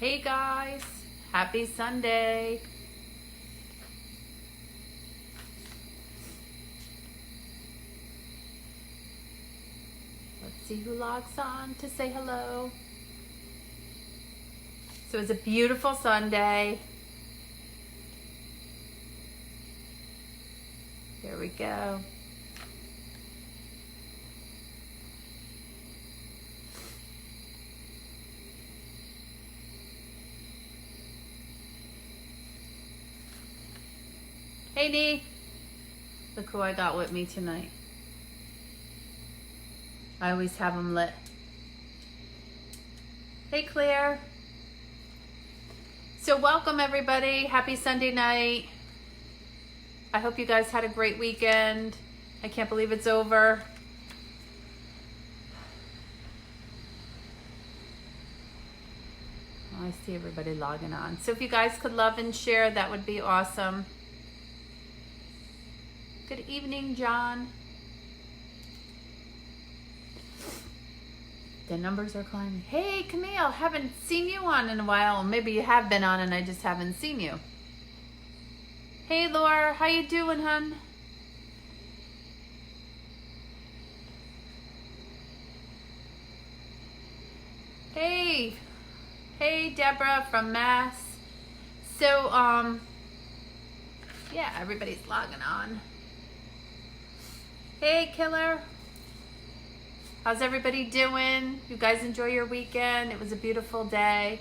Hey guys, happy Sunday. Let's see who logs on to say hello. So it's a beautiful Sunday. There we go. Hey Nee, look who I got with me tonight. I always have them lit. Hey Claire. So welcome everybody, happy Sunday night. I hope you guys had a great weekend. I can't believe it's over. Oh, I see everybody logging on. So if you guys could love and share, that would be awesome. Good evening, John. The numbers are climbing. Hey, Camille, haven't seen you on in a while. Maybe you have been on and I just haven't seen you. Hey, Laura, how you doing, hun? Hey, Deborah from Mass. So, yeah, everybody's logging on. Hey, Killer. How's everybody doing? You guys enjoy your weekend? It was a beautiful day.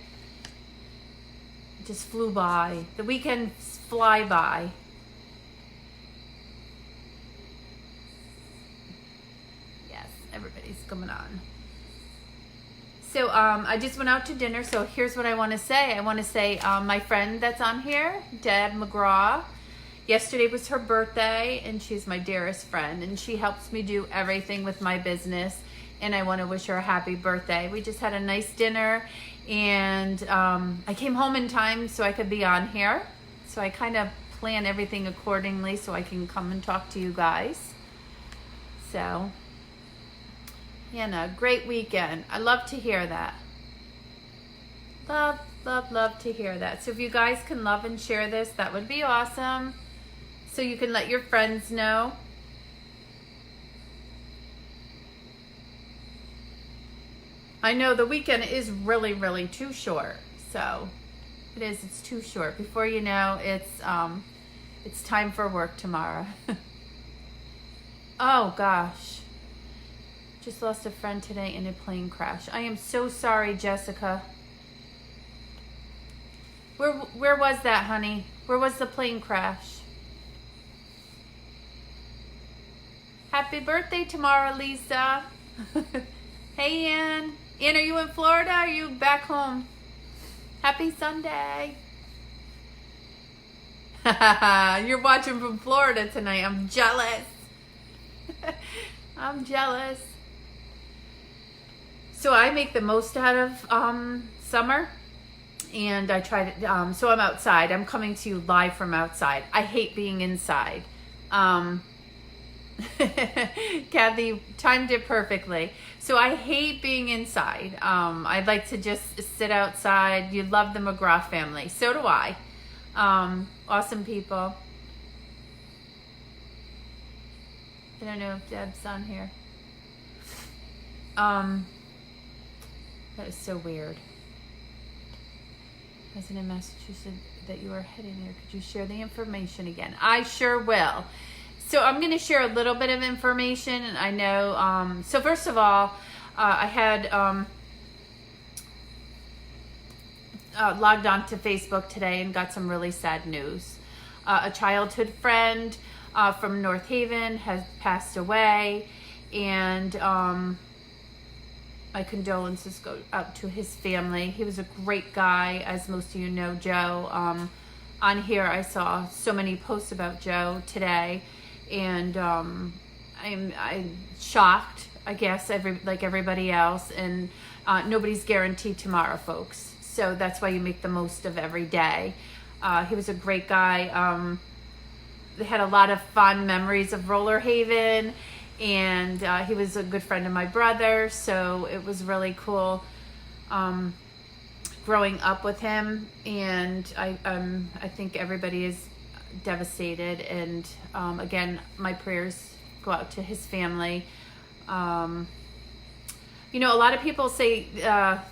It just flew by. The weekends fly by. Yes, everybody's coming on. So I just went out to dinner. So here's what I want to say. I want to say my friend that's on here, Deb McGraw. Yesterday was her birthday, and she's my dearest friend, and she helps me do everything with my business, and I want to wish her a happy birthday. We just had a nice dinner, and I came home in time so I could be on here. So I kind of plan everything accordingly so I can come and talk to you guys. So, Hannah, great weekend. I love to hear that. Love to hear that. So if you guys can love and share this, that would be awesome. So you can let your friends know. I know the weekend is really too short. So it is, it's too short. Before you know, it's time for work tomorrow. Oh gosh. Just lost a friend today in a plane crash. I am so sorry, Jessica. Where was that, honey? Where was the plane crash? Happy birthday tomorrow, Lisa. Hey, Ann. Ann, are you in Florida? Are you back home? Happy Sunday. You're watching from Florida tonight. I'm jealous. I'm jealous. So I make the most out of summer. And I try to, so I'm outside. I'm coming to you live from outside. I hate being inside. Kathy timed it perfectly. So I hate being inside. I'd like to just sit outside. You love the McGraw family. So do I. Awesome people. I don't know if Deb's on here. That is so weird. President in Massachusetts that you are heading there. Could you share the information again? I sure will. So I'm going to share a little bit of information. And I know, so first of all, I had logged on to Facebook today and got some really sad news. A childhood friend from North Haven has passed away, and my condolences go out to his family. He was a great guy, as most of you know Joe. On here, I saw so many posts about Joe today, and I'm shocked, I guess, like everybody else. And nobody's guaranteed tomorrow, folks. So that's why you make the most of every day. He was a great guy. They had a lot of fond memories of Roller Haven. And he was a good friend of my brother, so it was really cool. growing up with him, and I think everybody is devastated. And again, my prayers go out to his family. You know, a lot of people say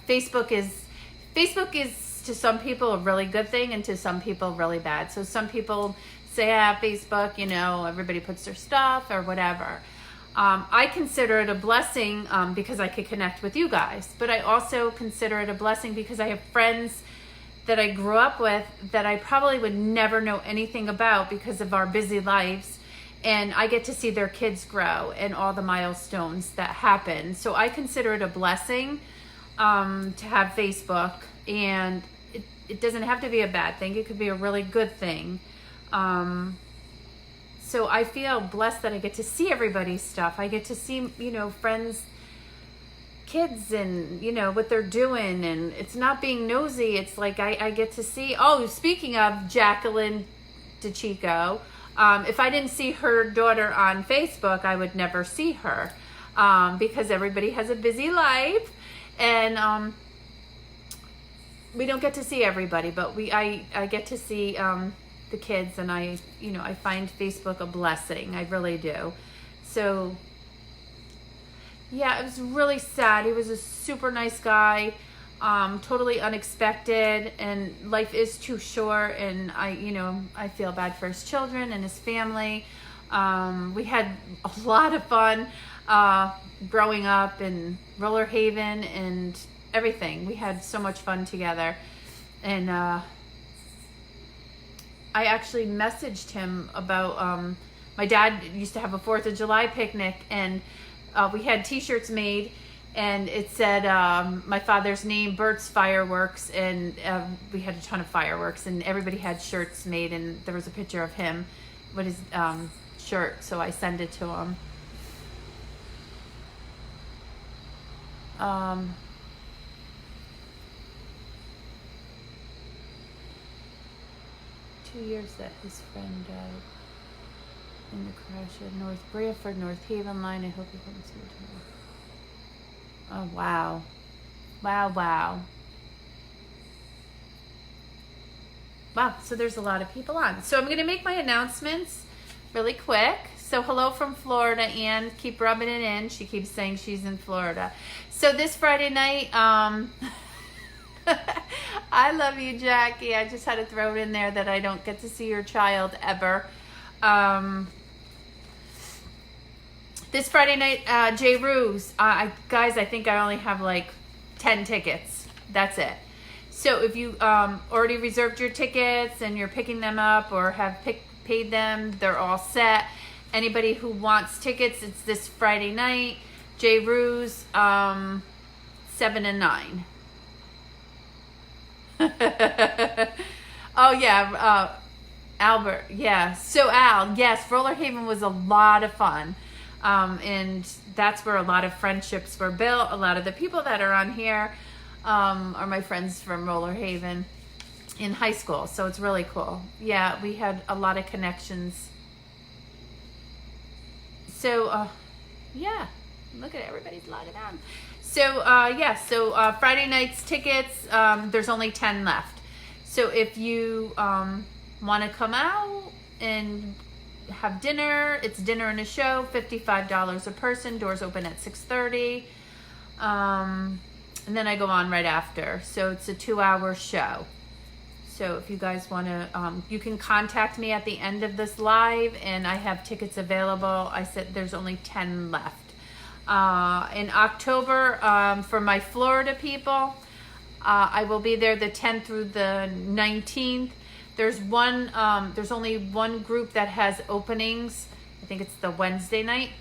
Facebook is to some people a really good thing, and to some people really bad. So some people say, Facebook, you know, everybody puts their stuff or whatever. I consider it a blessing because I could connect with you guys, but I also consider it a blessing because I have friends that I grew up with that I probably would never know anything about because of our busy lives, and I get to see their kids grow and all the milestones that happen. So I consider it a blessing to have Facebook, and it doesn't have to be a bad thing. It could be a really good thing. So I feel blessed that I get to see everybody's stuff. I get to see, you know, friends, kids, and, you know, what they're doing. And it's not being nosy. It's like I get to see. Oh, speaking of Jacqueline DeChico, if I didn't see her daughter on Facebook, I would never see her because everybody has a busy life. And we don't get to see everybody, but I get to see the kids, and I find Facebook a blessing. I really do. So yeah, it was really sad. He was a super nice guy, totally unexpected, and life is too short, and I feel bad for his children and his family. We had a lot of fun growing up in Roller Haven and everything. We had so much fun together. And I actually messaged him about my dad used to have a 4th of July picnic, and we had t-shirts made, and it said my father's name, Bert's Fireworks, and we had a ton of fireworks, and everybody had shirts made, and there was a picture of him with his shirt, so I sent it to him. 2 years that his friend died in the crash at North Branford, North Haven line. I hope he comes here tomorrow. Oh, wow. Wow. Wow, so there's a lot of people on. So I'm going to make my announcements really quick. So hello from Florida, Ann. Keep rubbing it in. She keeps saying she's in Florida. So this Friday night, I love you, Jackie. I just had to throw it in there that I don't get to see your child ever. This Friday night, Jay Ruse. Guys, I think I only have like 10 tickets. That's it. So if you already reserved your tickets and you're picking them up or have paid them, they're all set. Anybody who wants tickets, it's this Friday night. Jay Ruse, 7 and 9. Oh yeah, Albert. Yeah. So Al, yes, Roller Haven was a lot of fun, and that's where a lot of friendships were built. A lot of the people that are on here are my friends from Roller Haven in high school, so it's really cool. Yeah, we had a lot of connections. So yeah, look at everybody's logging on. So so Friday night's tickets, there's only 10 left. So if you want to come out and have dinner, it's dinner and a show, $55 a person. Doors open at 6:30, and then I go on right after. So it's a 2-hour show. So if you guys want to, you can contact me at the end of this live, and I have tickets available. I said there's only 10 left. In October, for my Florida people, I will be there the 10th through the 19th. There's only one group that has openings. I think it's the Wednesday night.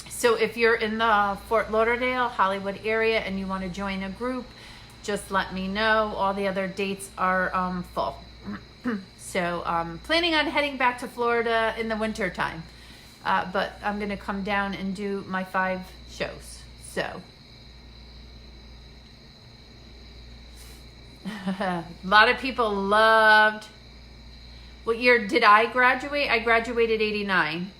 So if you're in the Fort Lauderdale, Hollywood area, and you want to join a group, just let me know. All the other dates are full. So planning on heading back to Florida in the winter time. But I'm going to come down and do my 5 shows. So a lot of people loved. What year did I graduate? I graduated 89.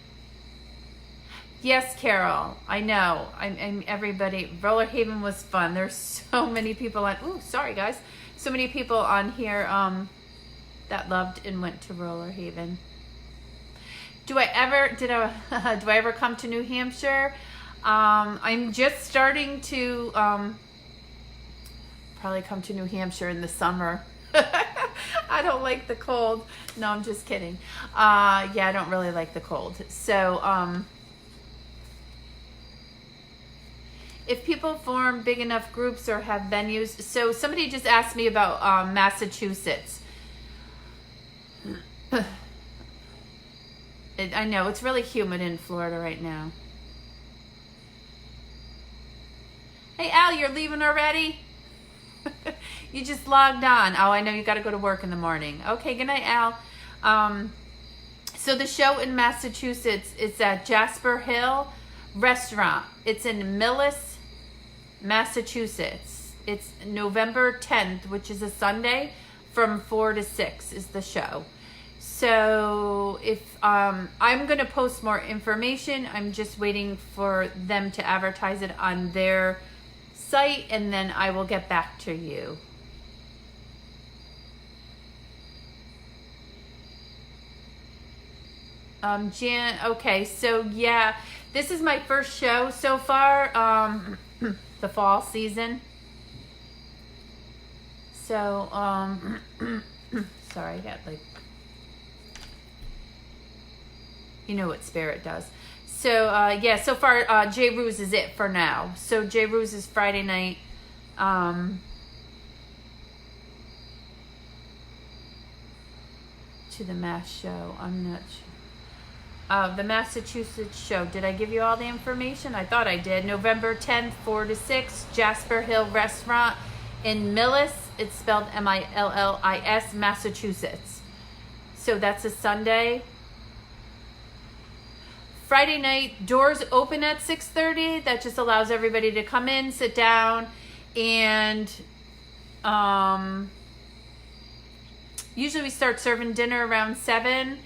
Yes, Carol. I know. I'm everybody. Roller Haven was fun. There's so many people on. Ooh, sorry guys. So many people on here that loved and went to Roller Haven. Do I ever come to New Hampshire? I'm just starting to probably come to New Hampshire in the summer. I don't like the cold. No, I'm just kidding. Yeah, I don't really like the cold. So if people form big enough groups or have venues. So somebody just asked me about Massachusetts. I know it's really humid in Florida right now. Hey Al, you're leaving already? You just logged on. Oh, I know you got to go to work in the morning. Okay, good night, Al. So the show in Massachusetts is at Jasper Hill Restaurant. It's in Millis, Massachusetts. It's November 10th, which is a Sunday, from 4 to 6 is the show. So if I'm going to post more information, I'm just waiting for them to advertise it on their site, and then I will get back to you. Jan, okay, so yeah, this is my first show so far, the fall season. So, sorry, I got like, you know what Spirit does. So, yeah, so far, J. Ruse is it for now. So, J. Ruse is Friday night. To the Mass show. I'm not sure. The Massachusetts show. Did I give you all the information? I thought I did. November 10th, 4 to 6, Jasper Hill Restaurant in Millis. It's spelled Millis, Massachusetts. So, that's a Sunday. Friday night, doors open at 6:30. That just allows everybody to come in, sit down, and usually we start serving dinner around 7,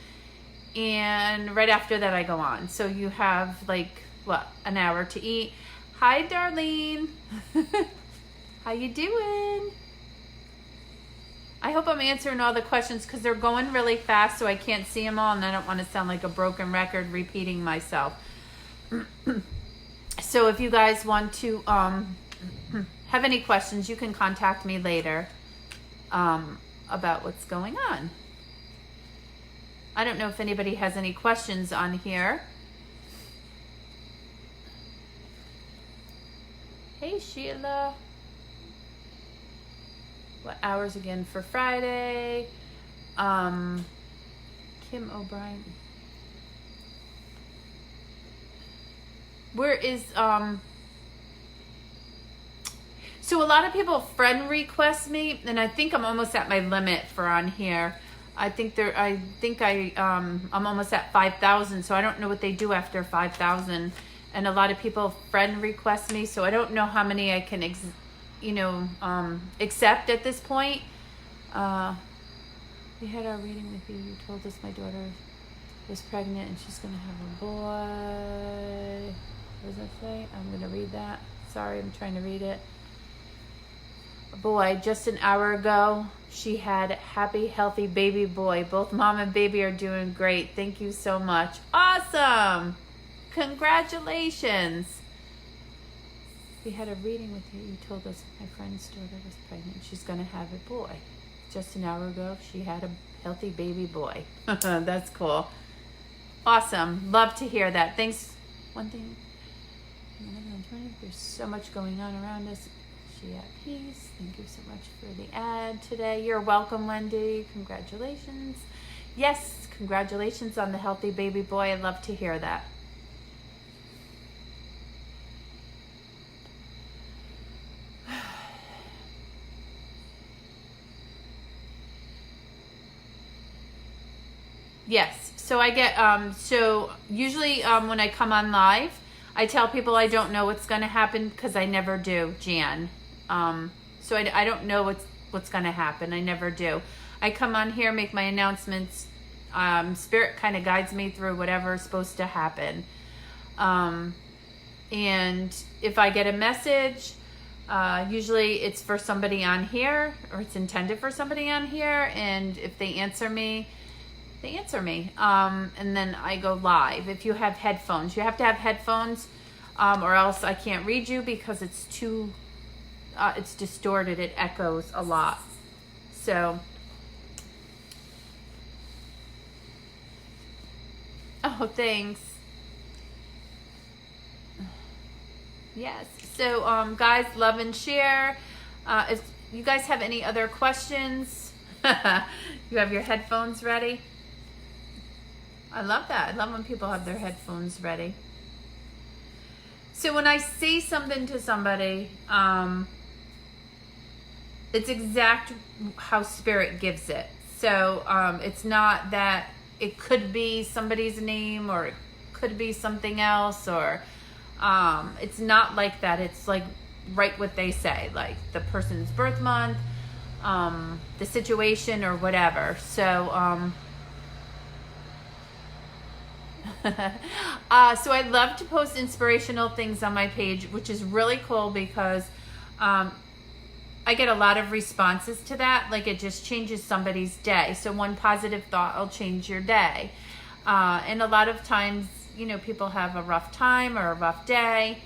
and right after that I go on. So you have like, what, an hour to eat. Hi, Darlene. How you doing? I hope I'm answering all the questions because they're going really fast, so I can't see them all, and I don't want to sound like a broken record repeating myself. So if you guys want to have any questions, you can contact me later about what's going on. I don't know if anybody has any questions on here. Hey, Sheila. What hours again for Friday? Kim O'Brien. Where is so a lot of people friend request me, and I think I'm almost at my limit for on here. I'm almost at 5,000, so I don't know what they do after 5,000. And a lot of people friend request me, so I don't know how many I can accept at this point. We had our reading with you. You told us my daughter was pregnant and she's going to have a boy. What does that say? I'm going to read that. Sorry, I'm trying to read it. A boy, just an hour ago, she had a happy, healthy baby boy. Both mom and baby are doing great. Thank you so much. Awesome. Congratulations. We had a reading with you. You told us my friend's daughter was pregnant. She's going to have a boy. Just an hour ago, she had a healthy baby boy. That's cool. Awesome. Love to hear that. Thanks. One thing. There's so much going on around us. She at peace. Thank you so much for the ad today. You're welcome, Wendy. Congratulations. Yes, congratulations on the healthy baby boy. I'd love to hear that. Yes. So I get, so usually when I come on live, I tell people I don't know what's going to happen because I never do, Jan. So I don't know what's going to happen. I never do. I come on here, make my announcements. Spirit kind of guides me through whatever is supposed to happen. And if I get a message, usually it's for somebody on here, or it's intended for somebody on here. And if they answer me, they answer me. And then I go live. If you have headphones, you have to have headphones, or else I can't read you because it's too, it's distorted. It echoes a lot. So, oh, thanks. Yes. So, guys, love and share. If you guys have any other questions, you have your headphones ready. I love that. I love when people have their headphones ready. So when I say something to somebody, it's exact how Spirit gives it. So it's not that it could be somebody's name, or it could be something else, or it's not like that. It's like right what they say, like the person's birth month, the situation, or whatever. So so I love to post inspirational things on my page, which is really cool because I get a lot of responses to that. Like, it just changes somebody's day. So one positive thought will change your day. And a lot of times, you know, people have a rough time or a rough day.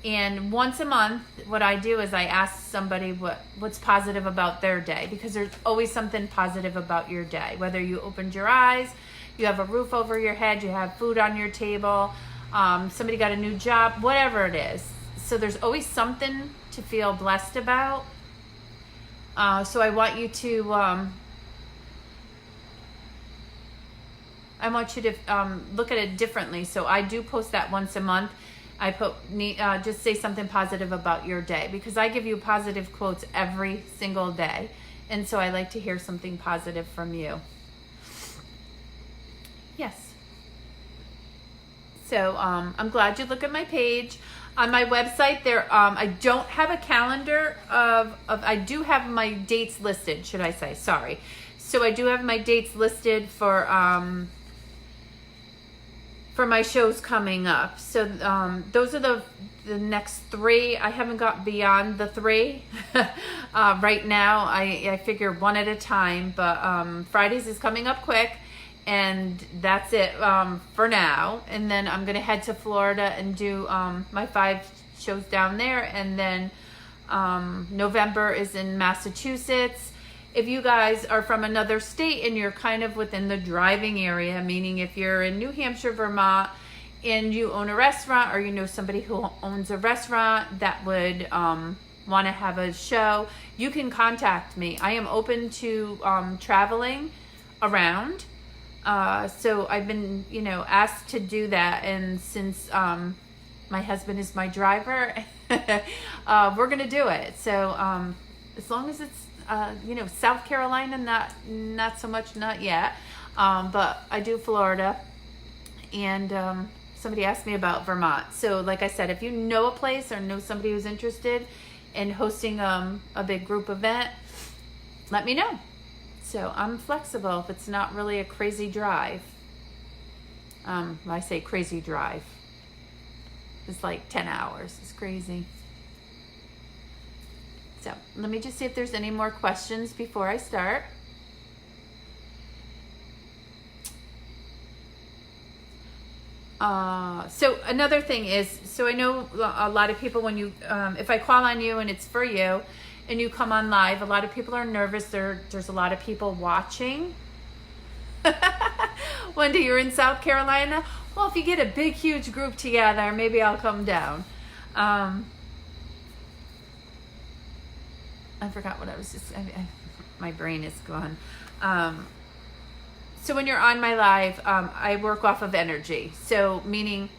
And once a month, what I do is I ask somebody what's positive about their day, because there's always something positive about your day. Whether you opened your eyes, you have a roof over your head, you have food on your table, somebody got a new job, whatever it is. So there's always something to feel blessed about. So I want you to look at it differently. So I do post that once a month. I put just say something positive about your day, because I give you positive quotes every single day, and so I like to hear something positive from you. Yes. So I'm glad you look at my page. On my website there, I don't have a calendar of I do have my dates listed, should I say, sorry. So I do have my dates listed for my shows coming up. So those are the next 3. I haven't got beyond the 3 right now. I figure one at a time, but Fridays is coming up quick. And that's it for now. And then I'm going to head to Florida and do my 5 shows down there. And then November is in Massachusetts. If you guys are from another state and you're kind of within the driving area, meaning if you're in New Hampshire, Vermont, and you own a restaurant, or you know somebody who owns a restaurant that would want to have a show, you can contact me. I am open to traveling around. So I've been, asked to do that. And since my husband is my driver, we're going to do it. So as long as it's, South Carolina, not so much, not yet. But I do Florida. And somebody asked me about Vermont. So like I said, if you know a place or know somebody who's interested in hosting a big group event, let me know. So I'm flexible if it's not really a crazy drive. When I say crazy drive, it's like 10 hours. It's crazy. So let me just see if there's any more questions before I start. So another thing is, so I know a lot of people, when you, if I call on you and it's for you, and you come on live, a lot of people are nervous. There's a lot of people watching. Wendy, you're in South Carolina? Well, if you get a big, huge group together, maybe I'll come down. I forgot what I was just, my brain is gone. So when you're on my live, I work off of energy. So meaning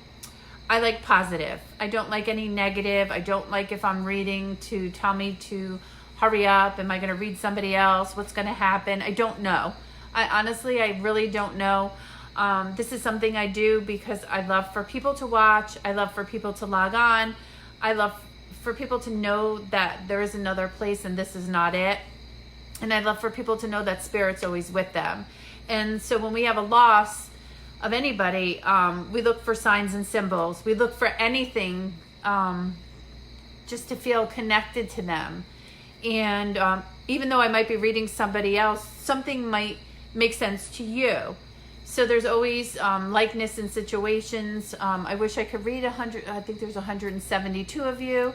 I like positive. I don't like any negative. I don't like if I'm reading to tell me to hurry up. Am I going to read somebody else? What's going to happen? I don't know. I really don't know. This is something I do because I love for people to watch. I love for people to log on. I love for people to know that there is another place and this is not it. And I love for people to know that Spirit's always with them. And so when we have a loss, of anybody, we look for signs and symbols. We look for anything just to feel connected to them. And even though I might be reading somebody else, something might make sense to you. So there's always likeness in situations. I wish I could read 100. I think there's 172 of you.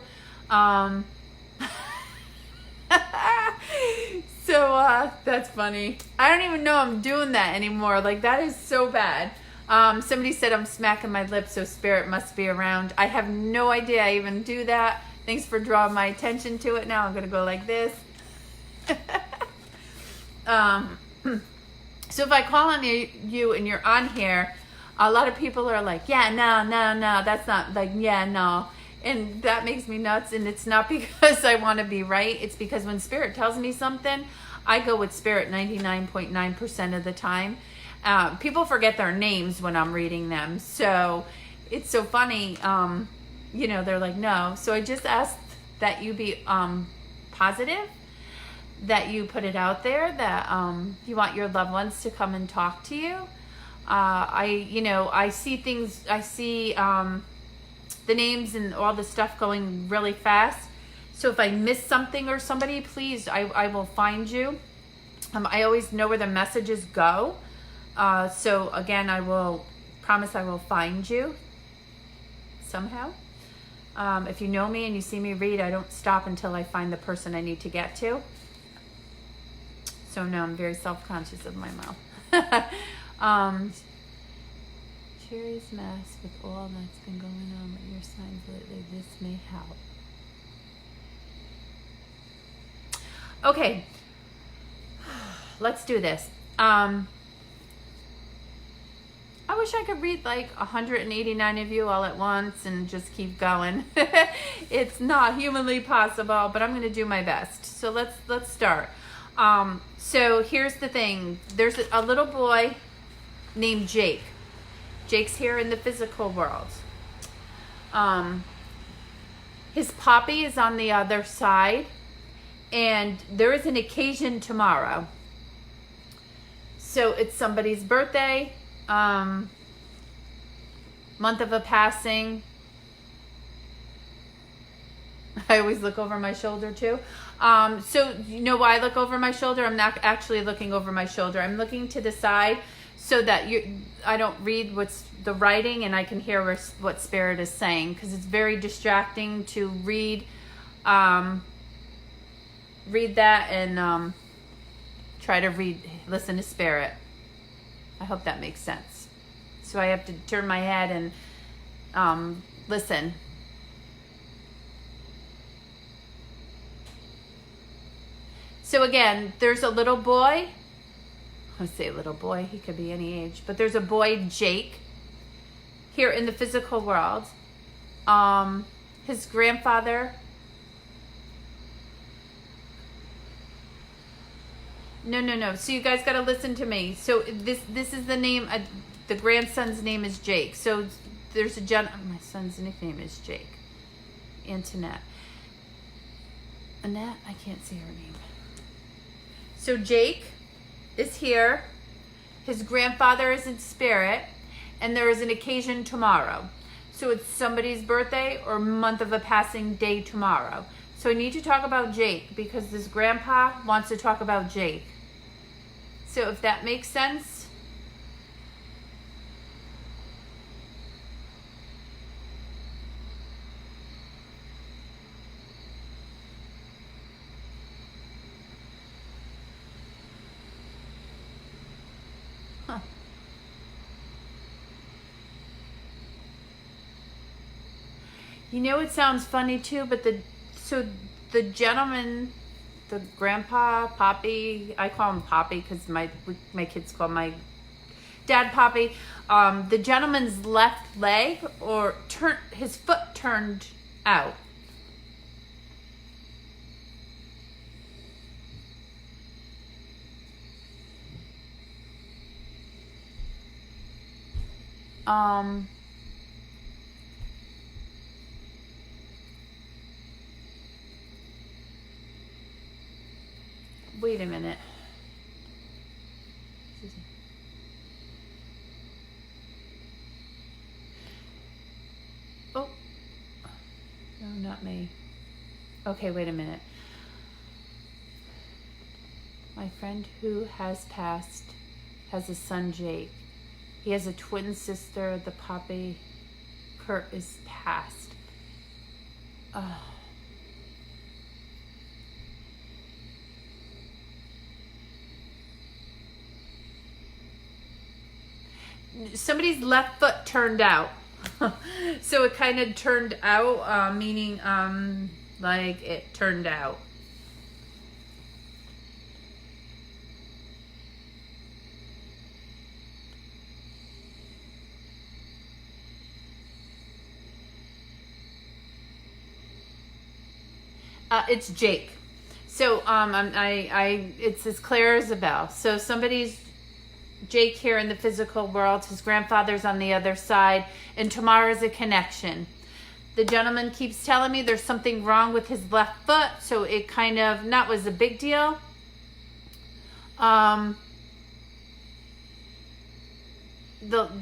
So that's funny. I don't even know I'm doing that anymore. Like, that is so bad. Somebody said I'm smacking my lips, so spirit must be around. I have no idea I even do that. Thanks for drawing my attention to it. Now I'm going to go like this. So if I call on you and you're on here, a lot of people are like, yeah, no, that's not, like, yeah, no. And that makes me nuts. And it's not because I want to be right. It's because when spirit tells me something, I go with spirit 99.9% of the time. People forget their names when I'm reading them. So it's so funny. You know, they're like, no. So I just ask that you be positive, that you put it out there, that you want your loved ones to come and talk to you. I see things, I see the names and all the stuff going really fast. So if I miss something or somebody, please, I will find you. I always know where the messages go. So again, I will promise I will find you somehow. If you know me and you see me read, I don't stop until I find the person I need to get to. So no, I'm very self-conscious of my mouth. Cherry's mess with all that's been going on with your signs lately. This may help. Okay, let's do this. I wish I could read like 189 of you all at once and just keep going. It's not humanly possible, but I'm going to do my best. So let's start. So here's the thing. There's a little boy named Jake. Jake's here in the physical world. His poppy is on the other side, and there is an occasion tomorrow. So it's somebody's birthday, month of a passing. I always look over my shoulder too. So you know why I look over my shoulder? I'm not actually looking over my shoulder. I'm looking to the side so that I don't read what's the writing, and I can hear what spirit is saying, because it's very distracting to read that and try to listen to spirit. I hope that makes sense. So I have to turn my head and listen. So again, there's a little boy. I say little boy, he could be any age, but there's a boy, Jake, here in the physical world. His grandfather. No. So you guys got to listen to me. So this is the name. The grandson's name is Jake. So there's my son's nickname is Jake. Antoinette. Annette, I can't see her name. So Jake is here. His grandfather is in spirit, and there is an occasion tomorrow. So it's somebody's birthday or month of a passing day tomorrow. So I need to talk about Jake because this grandpa wants to talk about Jake. So if that makes sense. You know, it sounds funny too, but the gentleman, the grandpa, Poppy, I call him Poppy because my kids call my dad Poppy. The gentleman's left leg his foot turned out. Wait a minute. not me. Okay, wait a minute. My friend who has passed has a son, Jake. He has a twin sister. The puppy, Kurt, is passed. Somebody's left foot turned out. So it kind of turned out, meaning like it turned out. It's Jake. So it's as clear as a bell. So somebody's Jake here in the physical world. His grandfather's on the other side, and Tamara's a connection. The gentleman keeps telling me there's something wrong with his left foot, so it kind of not was a big deal. The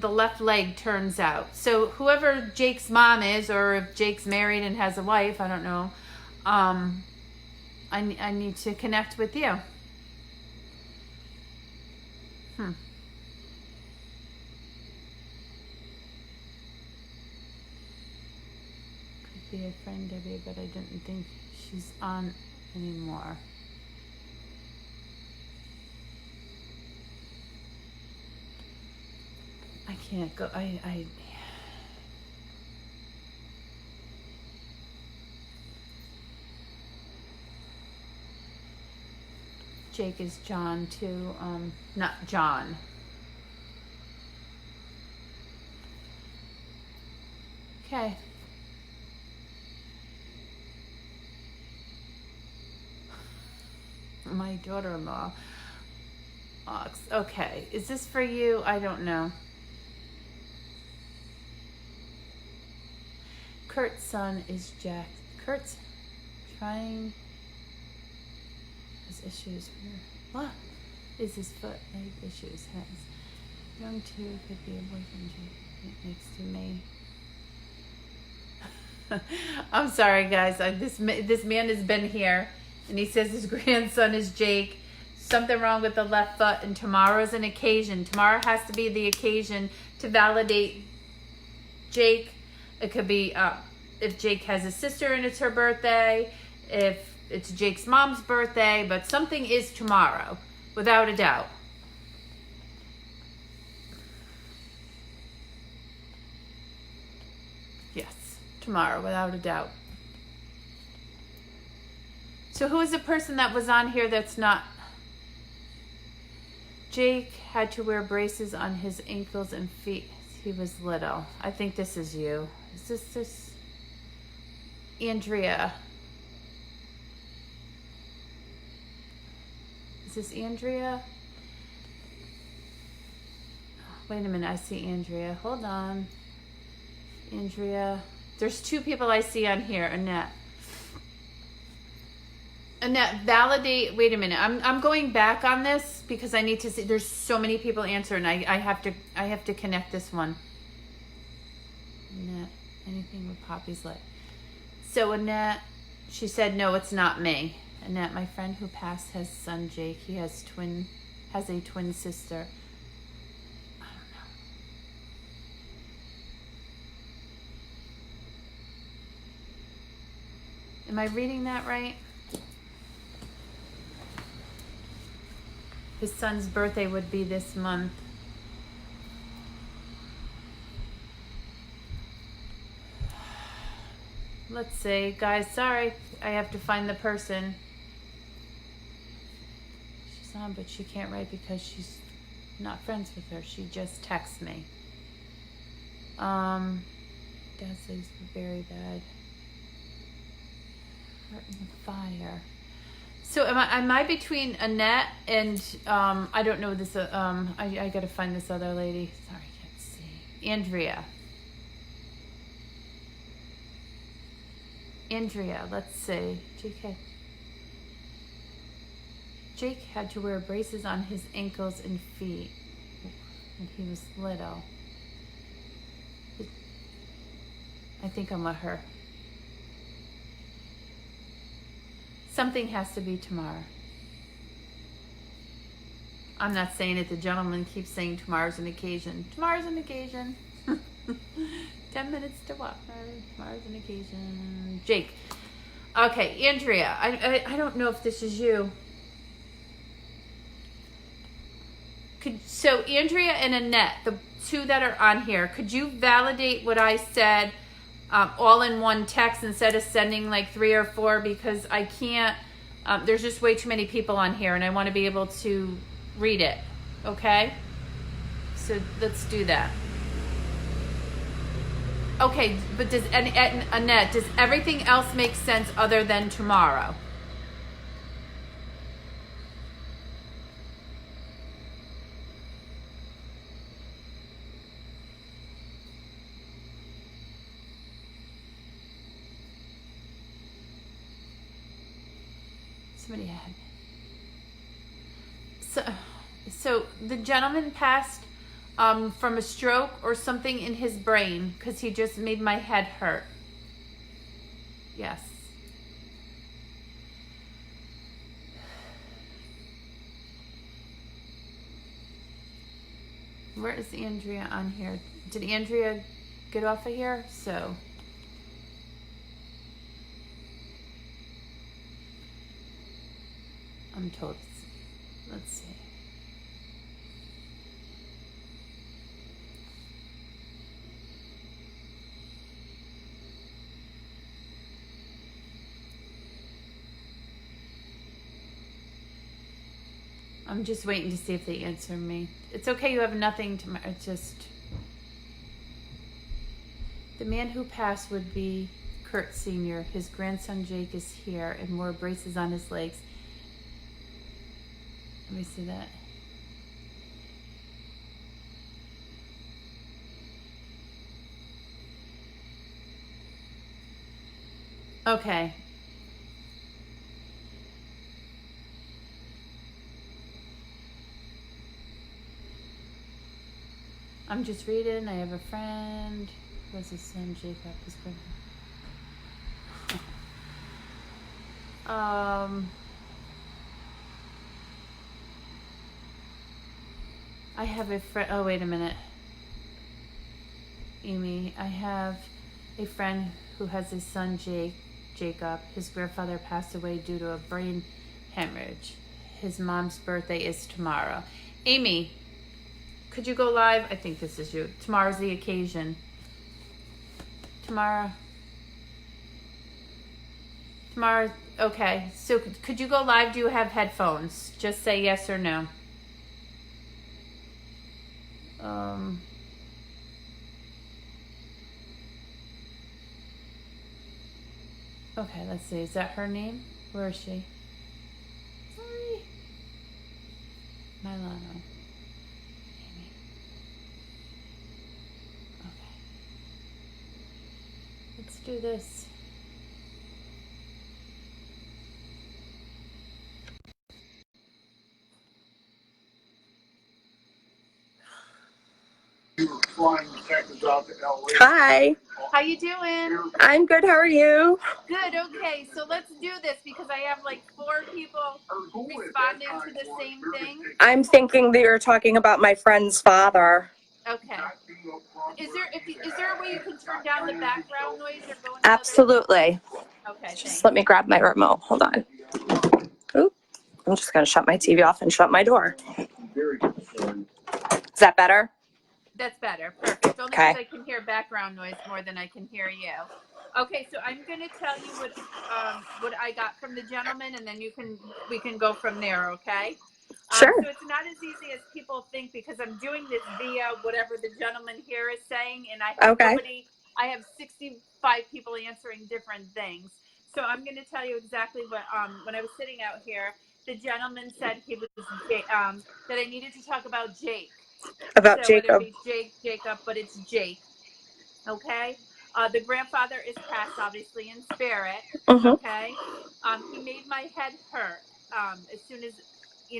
left leg turns out. So whoever Jake's mom is, or if Jake's married and has a wife, I don't know. I need to connect with you. Could be a friend, Debbie, but I didn't think she's on anymore. I can't go. Jake is John too. Not John. Okay. My daughter-in-law. Okay. Is this for you? I don't know. Kurt's son is Jack. Kurt's trying his issues. What is his foot leg issues? Has young too could be a boyfriend next to me. I'm sorry, guys. This man has been here, and he says his grandson is Jake. Something wrong with the left foot, and tomorrow's an occasion. Tomorrow has to be the occasion to validate Jake. It could be if Jake has a sister and it's her birthday, if it's Jake's mom's birthday, but something is tomorrow, without a doubt. Yes, tomorrow, without a doubt. So who is the person that was on here that's not? Jake had to wear braces on his ankles and feet. He was little. I think this is you. Is this Andrea? Is this Andrea? Wait a minute, I see Andrea. Hold on. Andrea. There's two people I see on here. Annette, validate. Wait a minute. I'm going back on this because I need to see. There's so many people answering. I have to connect this one. Annette, anything with Poppy's leg. So Annette, she said no, it's not me. Annette, my friend who passed has son Jake. He has a twin sister. I don't know. Am I reading that right? His son's birthday would be this month. Let's see, guys. Sorry, I have to find the person. She's on, but she can't write because she's not friends with her. She just texts me. Dad's legs were very bad. Heart in the fire. So am I between Annette and I don't know this. I gotta find this other lady. Sorry, I can't see. Andrea, let's see. Jake had to wear braces on his ankles and feet when he was little. I think I'm with her. Something has to be tomorrow. I'm not saying it. The gentleman keeps saying tomorrow's an occasion. Tomorrow's an occasion. 10 minutes to what? Tomorrow's an occasion. Jake. Okay, Andrea. I don't know if this is you. So Andrea and Annette, the two that are on here, could you validate what I said all in one text instead of sending like 3 or 4, because I can't, there's just way too many people on here and I want to be able to read it. Okay? So let's do that. Okay, but does Annette, does everything else make sense other than tomorrow? Somebody had. So the gentleman passed from a stroke or something in his brain because he just made my head hurt. Yes. Where is Andrea on here? Did Andrea get off of here? So. I'm told it's, let's see. I'm just waiting to see if they answer me. It's okay, you have nothing to, it's just, the man who passed would be Kurt Sr. His grandson Jake is here and wore braces on his legs. Let me see that. Okay. I'm just reading. I have a friend who has his son Jacob. His I have a friend. Oh, wait a minute. Amy, I have a friend who has his son Jacob. His grandfather passed away due to a brain hemorrhage. His mom's birthday is tomorrow. Amy, could you go live? I think this is you. Tomorrow's the occasion. Tomorrow, okay. So could you go live? Do you have headphones? Just say yes or no. Okay, let's see. Is that her name? Where is she? Sorry. Milano. Amy. Okay. Let's do this. Hi. How you doing? I'm good. How are you? Good. Okay, so let's do this because I have like 4 people responding to the same thing. I'm thinking that you're talking about my friend's father. Okay. Is there a way you can turn down the background noise or go? Absolutely. Okay. Just let me grab my remote. Hold on. Oop. I'm just going to shut my TV off and shut my door. Is that better? That's better. Perfect. Only because I can hear background noise more than I can hear you. Okay, so I'm going to tell you what I got from the gentleman, and then we can go from there. Okay. Sure. So it's not as easy as people think because I'm doing this via whatever the gentleman here is saying, and I have I have 65 people answering different things. So I'm going to tell you exactly what when I was sitting out here, the gentleman said he was that I needed to talk about Jake. About Jacob. Jacob, but it's Jake. Okay. The grandfather is passed, obviously, in spirit. Okay. He made my head hurt as soon as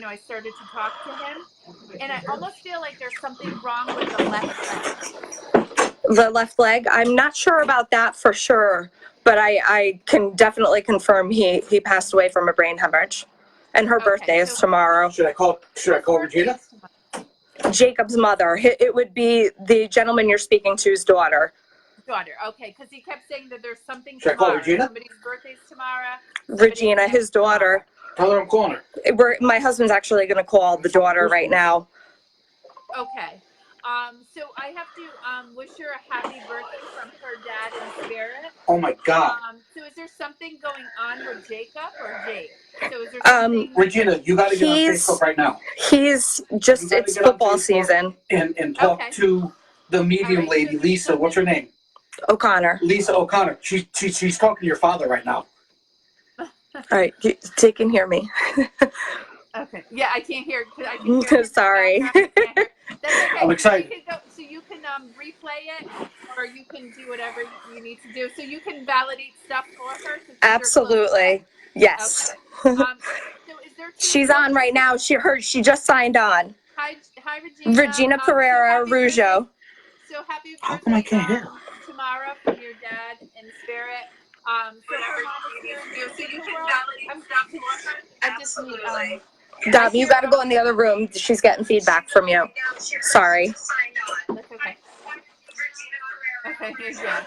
I started to talk to him, and I almost feel like there's something wrong with the left leg. The left leg. I'm not sure about that for sure, but I can definitely confirm he passed away from a brain hemorrhage. And her Okay, birthday is so- tomorrow. Should I call Birthday Regina? is tomorrow. Jacob's mother. It would be the gentleman you're speaking to's daughter. Daughter, okay, because he kept saying that there's something Should I call tomorrow. Regina? Somebody's birthday's tomorrow. somebody's Regina, next his daughter. Tell her I'm calling her. My husband's actually going to call the daughter right now. Okay. So I have to wish her a happy birthday from her dad in spirit. Oh my God. So is there something going on with Jacob or Jake? So is there Um, something? Regina, you got to get on He's- Facebook right now He's just, You gotta it's get on football Facebook. season. and talk Okay. to the medium All right, lady, so Lisa. What's her name? O'Connor. Lisa O'Connor. She's talking to your father right now. All right, they can hear me. Okay. Yeah, I can't hear. I can hear Sorry. That's okay. I'm excited. So you can replay it, or you can do whatever you need to do. So you can validate stuff for her. since they're Absolutely. Yes. close. So is there? She's on right now. She just signed on. Hi, Regina. Regina Pereira so happy Rougeau. birthday- So happy birthday. How come I can't hear? Tomorrow from your dad in spirit. So her mom is here in the physical world. I just need Dom, you got to go in the other room. She's getting feedback from you. Sorry. That's okay. Okay, yeah.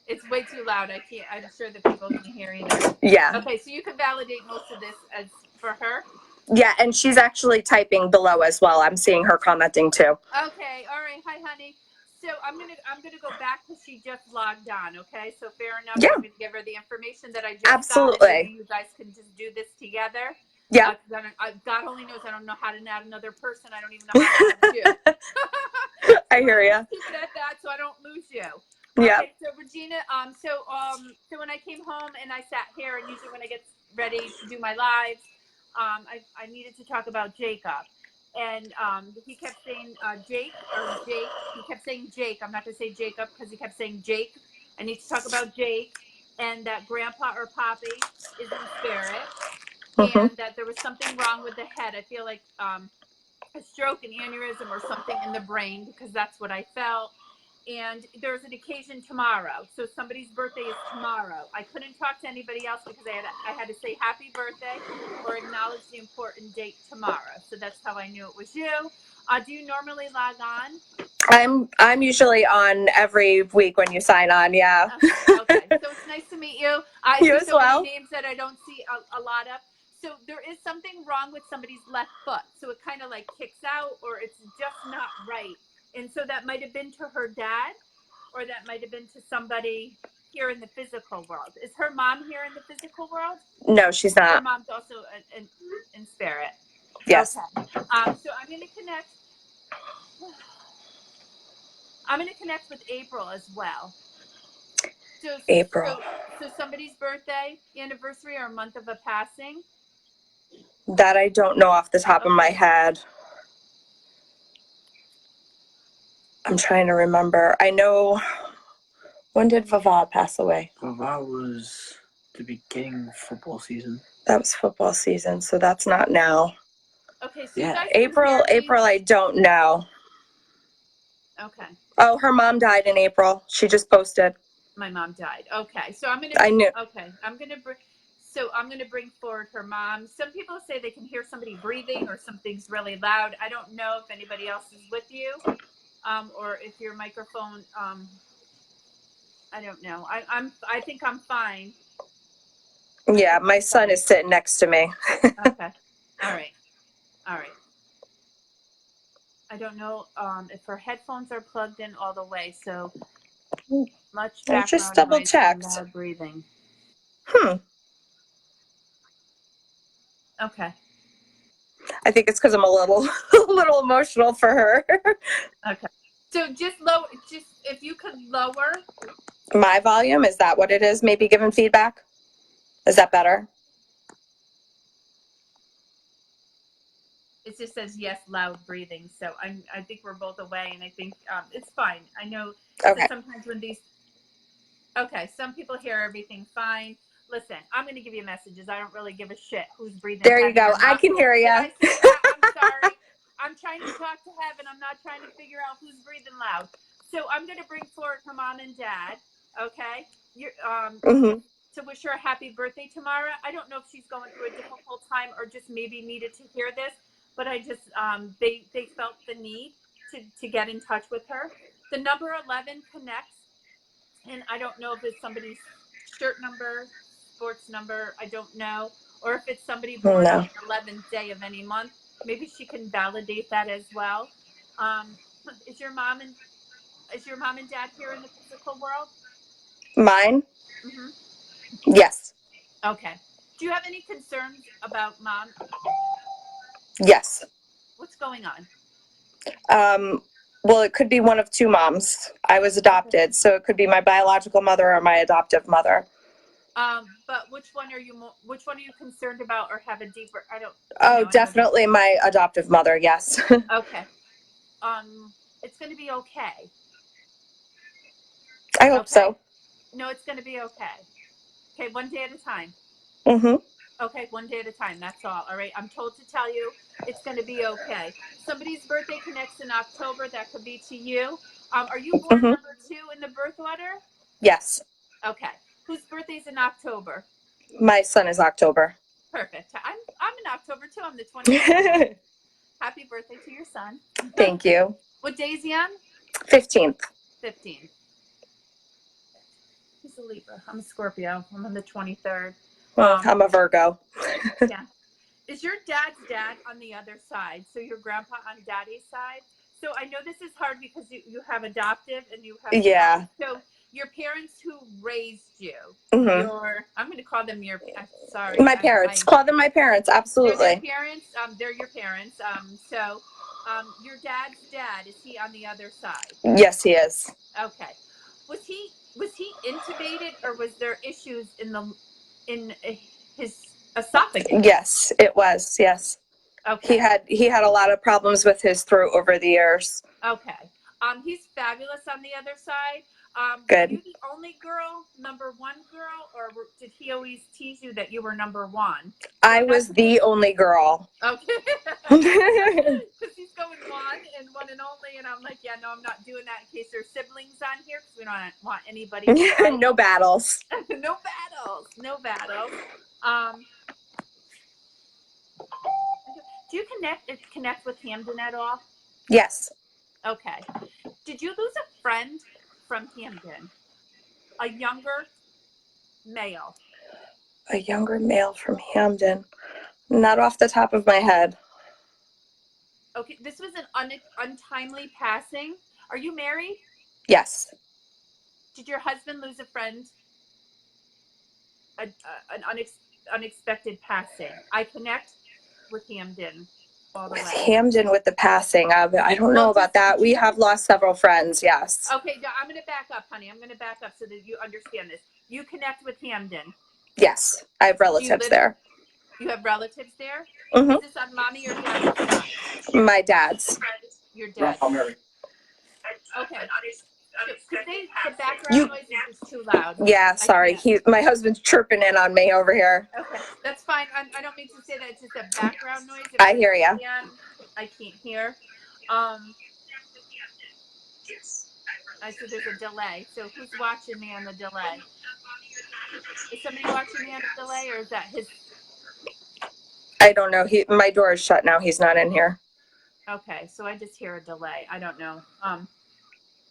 It's way too loud. I can't. I'm sure that people can hear either. Yeah. Okay, so you can validate most of this as for her. Yeah, and she's actually typing below as well. I'm seeing her commenting too. Okay, all right. Hi, honey. So I'm gonna go back because she just logged on. Okay, so fair enough. Yeah. I'm gonna give her the information that I just Absolutely. got. And you guys can just do this together. Yeah. God only knows I don't know how to add another person. I don't even know how to add you. I hear ya. Keep it at that so I don't lose you. Yeah. Okay, so Regina, so when I came home and I sat here, and usually when I get ready to do my lives, I needed to talk about Jacob, and he kept saying Jake or Jake. He kept saying Jake. I'm not gonna say Jacob because he kept saying Jake. I need to talk about Jake, and that Grandpa or Poppy is in spirit, and that there was something wrong with the head. I feel like a stroke, an aneurysm, or something in the brain because that's what I felt. And there's an occasion tomorrow. So somebody's birthday is tomorrow. I couldn't talk to anybody else because I had to say happy birthday or acknowledge the important date tomorrow. So that's how I knew it was you. Do you normally log on? I'm usually on every week when you sign on. Yeah. Okay. So it's nice to meet you. I You see as so well. many names that I don't see a lot of. So there is something wrong with somebody's left foot. So it kind of like kicks out, or it's just not right. And so that might have been to her dad, or that might have been to somebody here in the physical world. Is her mom here in the physical world? No, she's Her not. mom's also in spirit. Yes. Okay. So I'm going to connect. I'm going to connect with April as well. So, April. So somebody's birthday, anniversary, or month of a passing. That I don't know off the top of my head. I'm trying to remember. I know. When did Vava pass away? Vava was the beginning of football season. That was football season, so that's not now. Okay. So Yeah. you guys can April, hear me? April, I don't know. Okay. Oh, her mom died in April. She just posted. My mom died. Okay, so I'm gonna. I knew. Okay, I'm gonna bring. So I'm gonna bring forward her mom. Some people say they can hear somebody breathing or something's really loud. I don't know if anybody else is with you, or if your microphone. I don't know. I think I'm fine. Yeah, my son is sitting next to me. Okay. All right. All right. I don't know if her headphones are plugged in all the way, so much I background just double noise and checked. loud breathing. Okay. I think it's because I'm a little emotional for her. Okay. So just if you could lower. My volume, is that what it is? Maybe giving feedback? Is that better? It just says yes, loud breathing. So I think we're both away, and I think it's fine. I know Okay. that sometimes when these. Okay, some people hear everything fine. Listen, I'm going to give you messages. I don't really give a shit who's breathing. There you go. heavy or I not. can hear Did you. I say that? I'm sorry. I'm trying to talk to heaven. I'm not trying to figure out who's breathing loud. So I'm going to bring forward her mom and dad. Okay. You're, Mm-hmm. to wish her a happy birthday tomorrow. I don't know if she's going through a difficult time or just maybe needed to hear this, but I just they felt the need to get in touch with her. The number 11 connects, and I don't know if it's somebody's shirt number, sports number. I don't know, or if it's somebody born on No. the 11th day of any month. Maybe she can validate that as well. Um, is your mom and dad here in the physical world? Mine? Mm-hmm. Yes. Okay. Do you have any concerns about mom? Yes. What's going on? Well, it could be one of two moms. I was adopted, so it could be my biological mother or my adoptive mother. But which one are you concerned about or have a deeper? I don't. Oh, definitely my adoptive mother. Yes. Okay. It's going to be okay. I hope so. No, it's going to be okay. Okay, one day at a time. Mm-hmm. Okay, one day at a time. That's all. All right. I'm told to tell you it's going to be okay. Somebody's birthday connects in October. That could be to you. Are you born number 2 in the birth order? Yes. Okay. Whose birthday's in October? My son is October. Perfect. I'm in October too. I'm the 27th. Happy birthday to your son. Thank you. What day is he on? 15th. 15th. He's a Libra. I'm a Scorpio. I'm on the 23rd. I'm a Virgo. Yeah. Is your dad's dad on the other side? So your grandpa on daddy's side? So I know this is hard because you have adoptive and you have. Yeah. So your parents who raised you, Mm-hmm. I'm going to call them your, sorry. My parents. Call them my parents. Absolutely. They're your parents. They're your parents. So your dad's dad, is he on the other side? Yes, he is. Okay. Was he intubated or was there issues in his esophagus? Yes, it was. Yes. Okay. He had a lot of problems with his throat over the years. Okay. He's fabulous on the other side. Good. Were you the only girl, number 1 girl, or did he always tease you that you were number 1? I was the only girl. Okay. Because he's going 1 and only, and I'm like, yeah, no, I'm not doing that in case there's siblings on here because we don't want anybody to fight. No battles. No battles. No battles. Do you connect with Hamden at all? Yes. Okay. Did you lose a friend from Hamden? A younger male? A younger male from Hamden. Not off the top of my head. Okay, this was an untimely passing. Are you married? Yes. Did your husband lose a friend? An unexpected passing. I connect with Hamden all the way. Hamden with the passing. I don't know about that. We have lost several friends. Yes. Okay, no, I'm going to back up, honey. I'm going to back up so that you understand this. You connect with Hamden. Yes, I have relatives there. You have relatives there? Mm-hmm. Is this on mommy or dad's side? My dad's. Your dad's. Grandpa Mary. Okay. The background noise is just too loud. Yeah, sorry. My husband's chirping in on me over here. Okay, that's fine. I don't mean to say that. It's just a background noise. I hear ya. I can't hear. I said there's a delay. So who's watching me on the delay? Is somebody watching me on the delay, or is that his? I don't know. My door is shut now. He's not in here. Okay, so I just hear a delay. I don't know.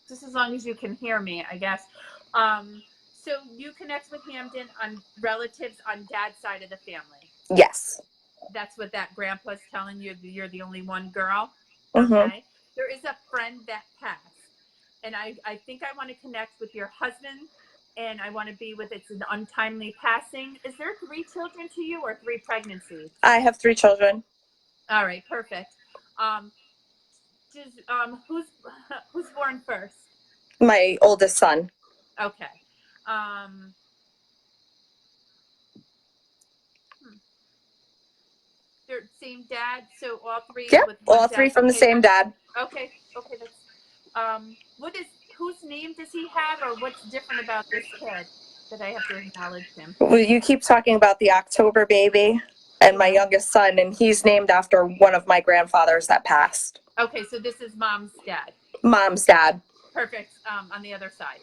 Just as long as you can hear me, I guess. So you connect with Hamden on relatives on dad's side of the family. Yes. That's what that grandpa's telling you. You're the only one girl. Mm-hmm. Okay. There is a friend that passed, and I think I want to connect with your husband, and I want to be with. It's an untimely passing. Is there 3 children to you, or 3 pregnancies? I have 3 children. All right, perfect. Who's born first? My oldest son. Okay. They're same dad, so all 3. Yep, with one all dad. 3 from the same dad. Okay. That's whose name does he have, or what's different about this kid that I have to acknowledge him? Well, you keep talking about the October baby and my youngest son, and he's named after one of my grandfathers that passed. Okay, so this is mom's dad. Mom's dad. Perfect. On the other side.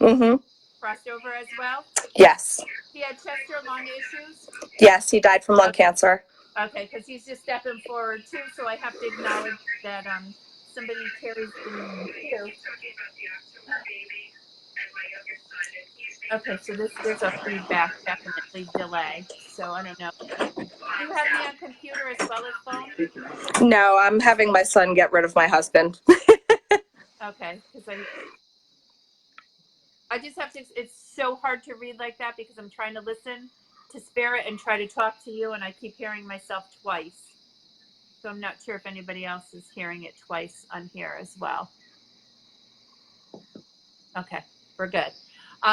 Mm-hmm. crossed over as well. Yes. He had chest or lung issues. Yes, he died from lung Okay. cancer. Okay, because he's just stepping forward too, so I have to acknowledge that somebody carries the name too. Okay, so there's a feedback definitely delay. So I don't know. Do you have me on computer as well as phone? No, I'm having my son get rid of my husband. Okay, because I just have to. It's so hard to read like that because I'm trying to listen to Spirit and try to talk to you, and I keep hearing myself twice. So I'm not sure if anybody else is hearing it twice on here as well. Okay, we're good.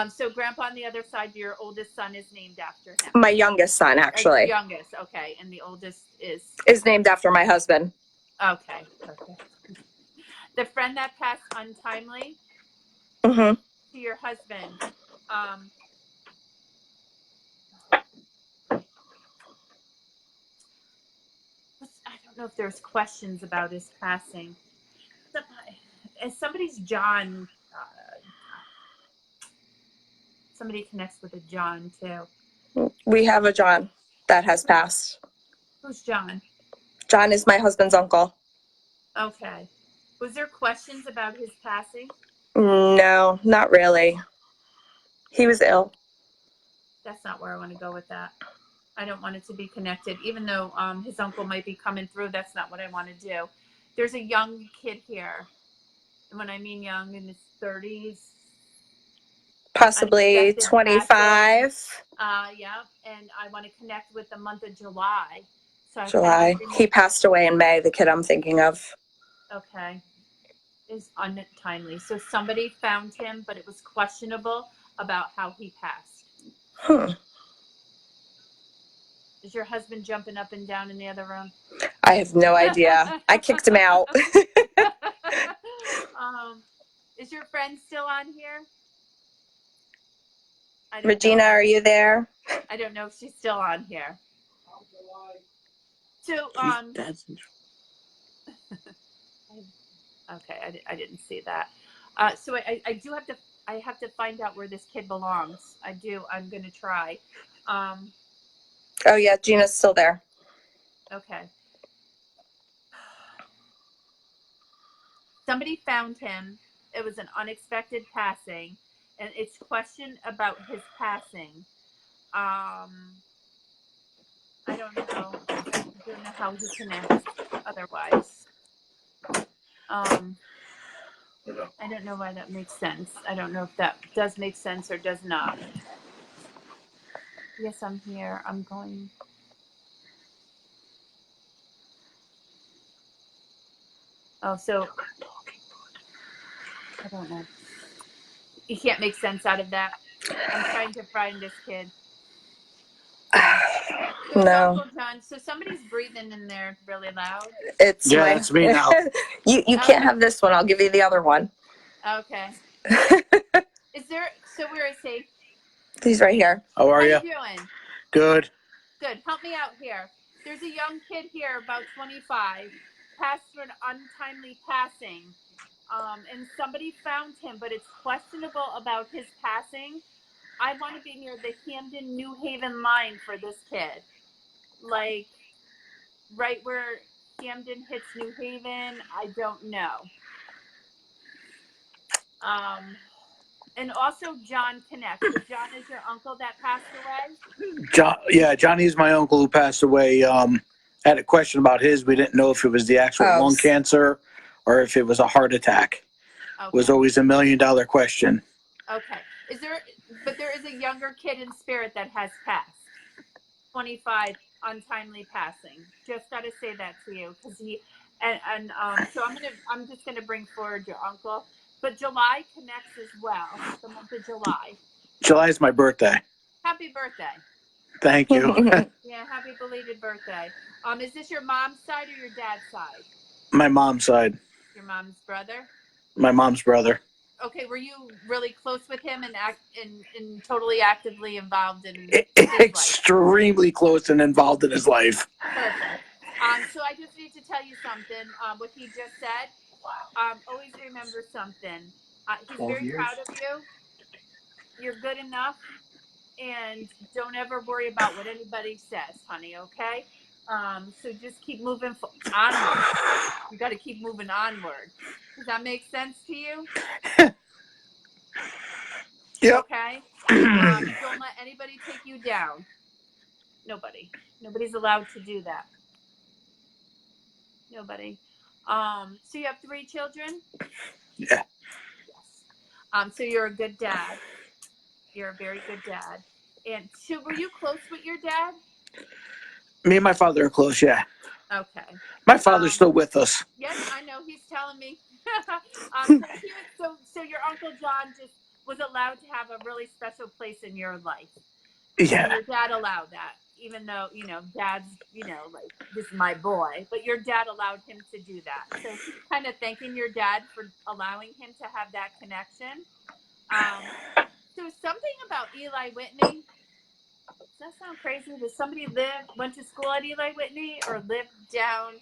So Grandpa on the other side, your oldest son is named after him. My youngest son, actually, Youngest, okay, and the oldest is named after my husband. okay. Perfect. The friend that passed untimely Mm-hmm. to your husband. I don't know if there's questions about his passing. Somebody's John. Somebody connects with a John too. We have a John that has passed. Who's John? John is my husband's uncle. Okay. Was there questions about his passing? No, not really. He was ill. That's not where I want to go with that. I don't want it to be connected, even though his uncle might be coming through. That's not what I want to do. There's a young kid here. And when I mean young, in his 30s. Possibly 25. Yeah, and I want to connect with the month of July. So July. He passed away in May, the kid I'm thinking of. Okay. Is untimely. So somebody found him, but it was questionable about how he passed. Is your husband jumping up and down in the other room? I have no idea. I kicked him out. Is your friend still on here? Regina, are you there? I don't know if she's still on here. So, That's okay, I didn't see that. So I do have to. I have to find out where this kid belongs. I do. I'm going to try. Oh yeah, Gina's still there. Okay. Somebody found him. It was an unexpected passing, and it's questioned about his passing. I don't know. I don't know how he connects otherwise. I don't know why that makes sense. I don't know if that does make sense or does not. Yes, I'm here. I'm going. Oh, so I don't know. You can't make sense out of that. I'm trying to find this kid. No. Uncle John, so somebody's breathing in there really loud. It's it's me now. You can't have this one. I'll give you the other one. Okay. Is there? So where is he? He's right here. How are How you? you doing? Good. Good. Help me out here. There's a young kid here, about 25, passed for an untimely passing. And somebody found him, but it's questionable about his passing. I want to be near the Hamden New Haven line for this kid. Like, right where Hamden hits New Haven, I don't know. And also John connects. So John is your uncle that passed away? Johnny's my uncle who passed away. Had a question about his. We didn't know if it was the actual lung cancer or if it was a heart attack. Okay. It was always $1 million question. Okay. But there is a younger kid in spirit that has passed. 25 untimely passing. Just got to say that to you because so I'm just gonna bring forward your uncle. But July connects as well. The month of July. July is my birthday. Happy birthday. Thank you. Yeah, happy belated birthday. Is this your mom's side or your dad's side? My mom's side. Your mom's brother? My mom's brother. Okay, were you really close with him and totally actively involved in his life? Extremely close and involved in his life. Perfect. So I just need to tell you something. What he just said. Always remember something. He's very proud of you. you're good enough, and don't ever worry about what anybody says, honey. Okay. So just keep moving onward. You got to keep moving onward. Does that make sense to you? Yep. Okay. Don't let anybody take you down. Nobody. Nobody's allowed to do that. Nobody. So you have 3 children? Yeah. Yes. So you're a good dad. You're a very good dad. And so were you close with your dad? Me and my father are close, yeah. Okay. My father's still with us. Yes, I know. He's telling me. So your Uncle John just was allowed to have a really special place in your life. Yeah. And your dad allowed that, even though, dad's, like, this is my boy. But your dad allowed him to do that. So kind of thanking your dad for allowing him to have that connection. So something about Eli Whitney. Does that sound crazy? Does somebody went to school at Eli Whitney or lived down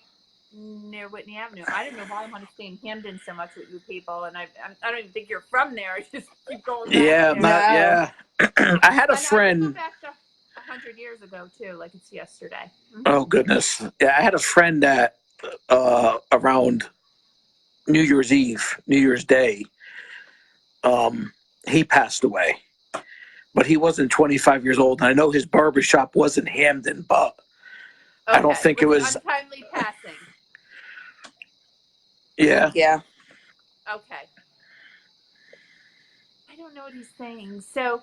near Whitney Avenue? I don't know why I want to stay in Hamden so much with you people, and I don't even think you're from there. I just keep going back. Yeah, there. I had a I friend. go back to 100 years ago too, like it's yesterday. Mm-hmm. Oh goodness. Yeah, I had a friend that around New Year's Eve, New Year's Day, he passed away. But he wasn't 25 years old. And I know his barbershop was in Hamden, but Okay. I don't think it was untimely passing. Yeah. Yeah. Okay. I don't know what he's saying. So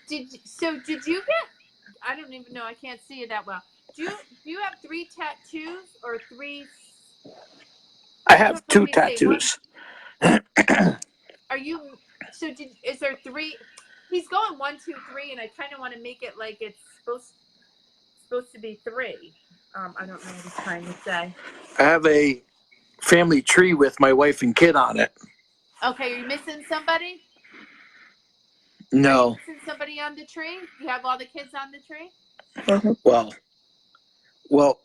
did you get? I don't even know. I can't see you that well. Do you have 3 tattoos or 3? I have 2 tattoos. Are you? So is there 3? He's going 1, 2, 3, and I kind of want to make it like it's supposed to be 3. I don't know what he's trying to say. I have a family tree with my wife and kid on it. Okay, are you missing somebody? No. Are you missing somebody on the tree? You have all the kids on the tree? Mm-hmm. Well,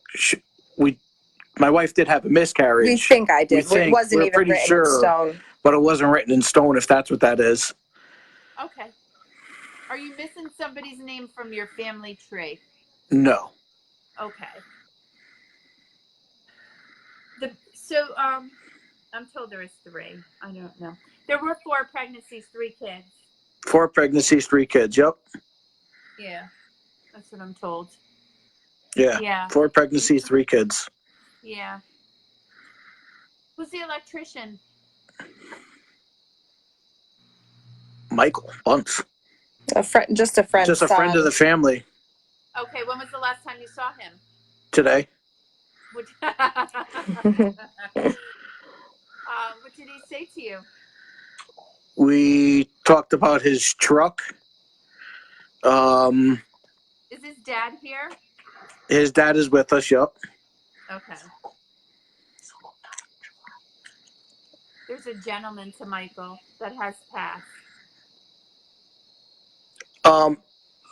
my wife did have a miscarriage. We think I did. It wasn't even pretty written sure, in stone. But it wasn't written in stone, if that's what that is. Okay. Are you missing somebody's name from your family tree? No. Okay. I'm told there is 3. I don't know. There were 4 pregnancies, 3 kids. 4 pregnancies, 3 kids. Yep. Yeah, that's what I'm told. Yeah. Yeah. 4 pregnancies, 3 kids. Yeah. Who's the electrician? Michael Bunce. Just a friend. Just a friend of the family. Okay, when was the last time you saw him? Today. What did he say to you? We talked about his truck. Is his dad here? His dad is with us. Yep. Okay. There's a gentleman to Michael that has passed.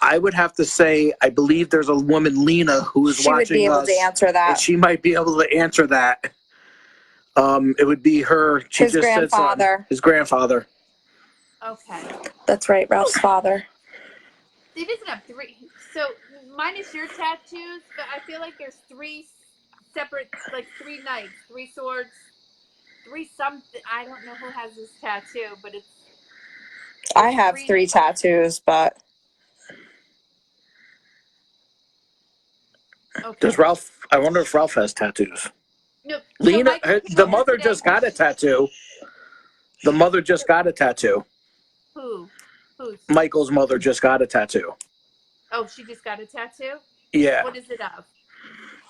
I would have to say, I believe there's a woman, Lena, who is watching us. She would be able to answer that. And she might be able to answer that. It would be her. His grandfather. His grandfather. Okay. That's right, Ralph's father. He doesn't have 3. So minus your tattoos, but I feel like there's 3 separate, like 3 knights, 3 swords, 3 something. I don't know who has this tattoo, but it's. I have 3 tattoos, but. Okay. Does Ralph? I wonder if Ralph has tattoos. No. Lena, the mother just got a tattoo. The mother just got a tattoo. Who? Who's? Michael's mother just got a tattoo. Oh, she just got a tattoo? Yeah. What is it of?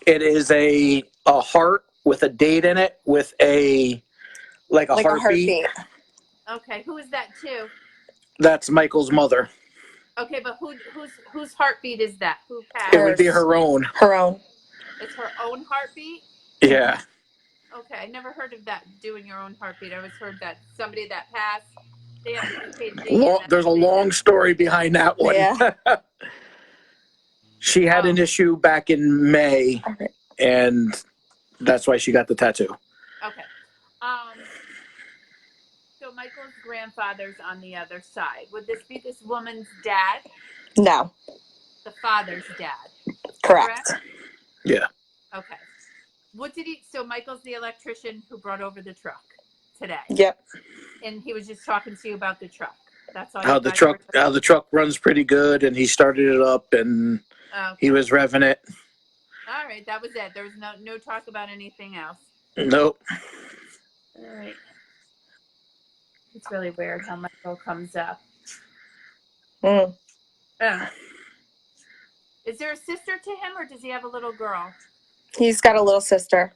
It is a heart with a date in it with a heartbeat. Okay, who is that too? That's Michael's mother. Okay, but whose heartbeat is that? Who passed? It would be her own. Her own. It's her own heartbeat? Yeah. Okay, I never heard of that, doing your own heartbeat. I always heard that somebody that passed, they have EKG. There's a long story behind that one. Yeah. She had an issue back in May, Okay. and that's why she got the tattoo. Okay. So Michael's grandfather's on the other side. Would this be this woman's dad? No. The father's dad. Correct. Yeah. Okay. What did he? So Michael's the electrician who brought over the truck today, Yep. and he was just talking to you about the truck. That's all. How the truck runs pretty good, and he started it up, and he was revving it. All right, that was it. There was no talk about anything else. Nope. All right. It's really weird how Michael comes up. Mm. Oh. Is there a sister to him, or does he have a little girl? He's got a little sister.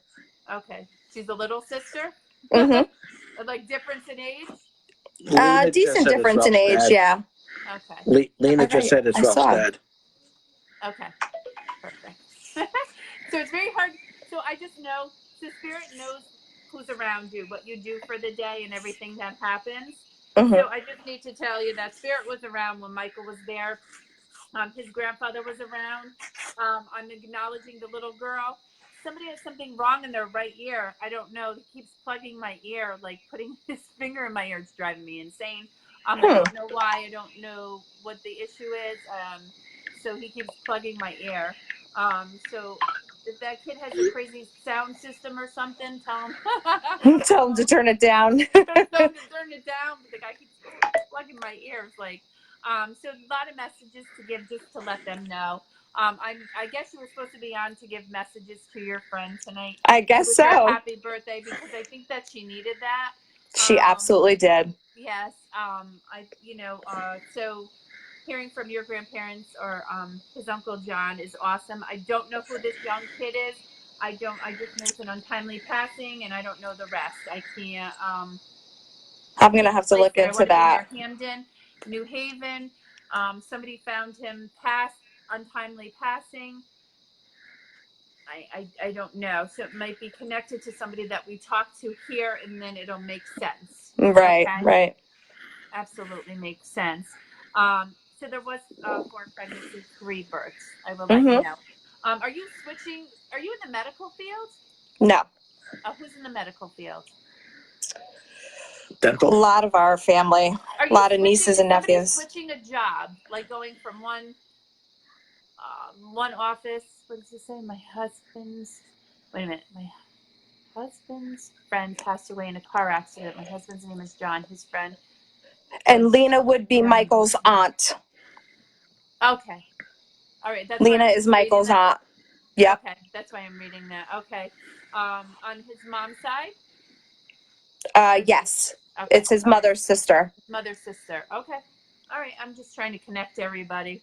Okay, she's a little sister. Mm-hmm. Like difference in age. Decent difference in age, yeah. Okay. Lena just said it's rough, Dad. Okay. Perfect. So it's very hard. So I just know, so Spirit knows who's around you, what you do for the day, and everything that happens. Mm-hmm. So I just need to tell you that Spirit was around when Michael was there. His grandfather was around. I'm acknowledging the little girl. Somebody has something wrong in their right ear. I don't know. He keeps plugging my ear, like putting his finger in my ear. It's driving me insane. I don't know why. I don't know what the issue is. So he keeps plugging my ear. So if that kid has a crazy sound system or something, tell him. Tell him to turn it down. Tell him to turn it down. But the guy keeps plugging my ears. Like, so a lot of messages to give just to let them know. I guess you were supposed to be on to give messages to your friend tonight. I guess so. Happy birthday, because I think that she needed that. She absolutely did. Yes. So hearing from your grandparents or his Uncle John is awesome. I don't know who this young kid is. I just know it's an untimely passing, and I don't know the rest. I can't. I'm gonna have to look into that. Hamden, New Haven. Somebody found him untimely passing. I don't know. So it might be connected to somebody that we talked to here, and then it'll make sense. Right, okay? Right. Absolutely makes sense. So there was 4 pregnancies, 3 births. I will let you know. Are you switching? Are you in the medical field? No. Who's in the medical field? Dental. A lot of our family. A lot of nieces and nephews. Switching a job, like going from one office. What does it say? My husband's friend passed away in a car accident. My husband's name is John. His friend. And Lena would be Michael's aunt. Okay. All right. Lena is Michael's aunt. Yep. Okay. That's why I'm reading that. Okay. On his mom's side? Yes. Okay. It's his mother's sister. Mother's sister. Okay. All right. I'm just trying to connect everybody.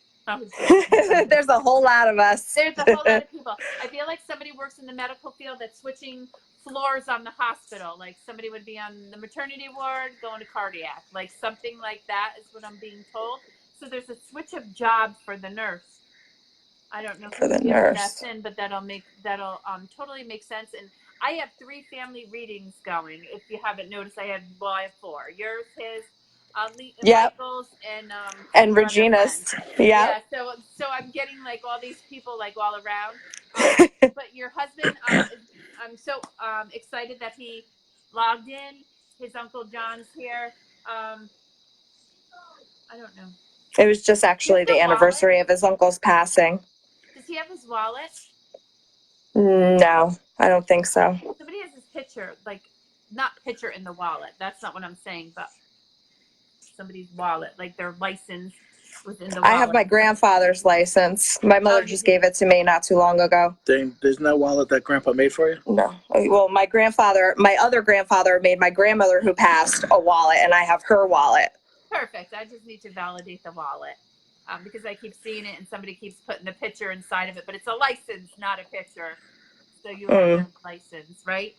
There's a whole lot of us. There's a whole lot of people. I feel like somebody works in the medical field that's switching floors on the hospital. Like somebody would be on the maternity ward going to cardiac. Like something like that is what I'm being told. So there's a switch of job for the nurse. I don't know for the nurse. That's in, but that'll totally make sense. And I have 3 family readings going. If you haven't noticed, I have 4. Yours, his, Michael's, and Regina's. Yeah. So I'm getting like all these people like all around. But your husband, I'm so excited that he logged in. His Uncle John's here. I don't know. It was just actually the anniversary of his uncle's passing. Does he have his wallet? No, I don't think so. Somebody has his picture, like not picture in the wallet. That's not what I'm saying, but somebody's wallet, like their license was in the wallet. I have my grandfather's license. My mother just gave it to me not too long ago. There's no wallet that Grandpa made for you? No. Well, my other grandfather made my grandmother who passed a wallet, and I have her wallet. Perfect. I just need to validate the wallet because I keep seeing it and somebody keeps putting the picture inside of it, but it's a license, not a picture. So you have a license, right?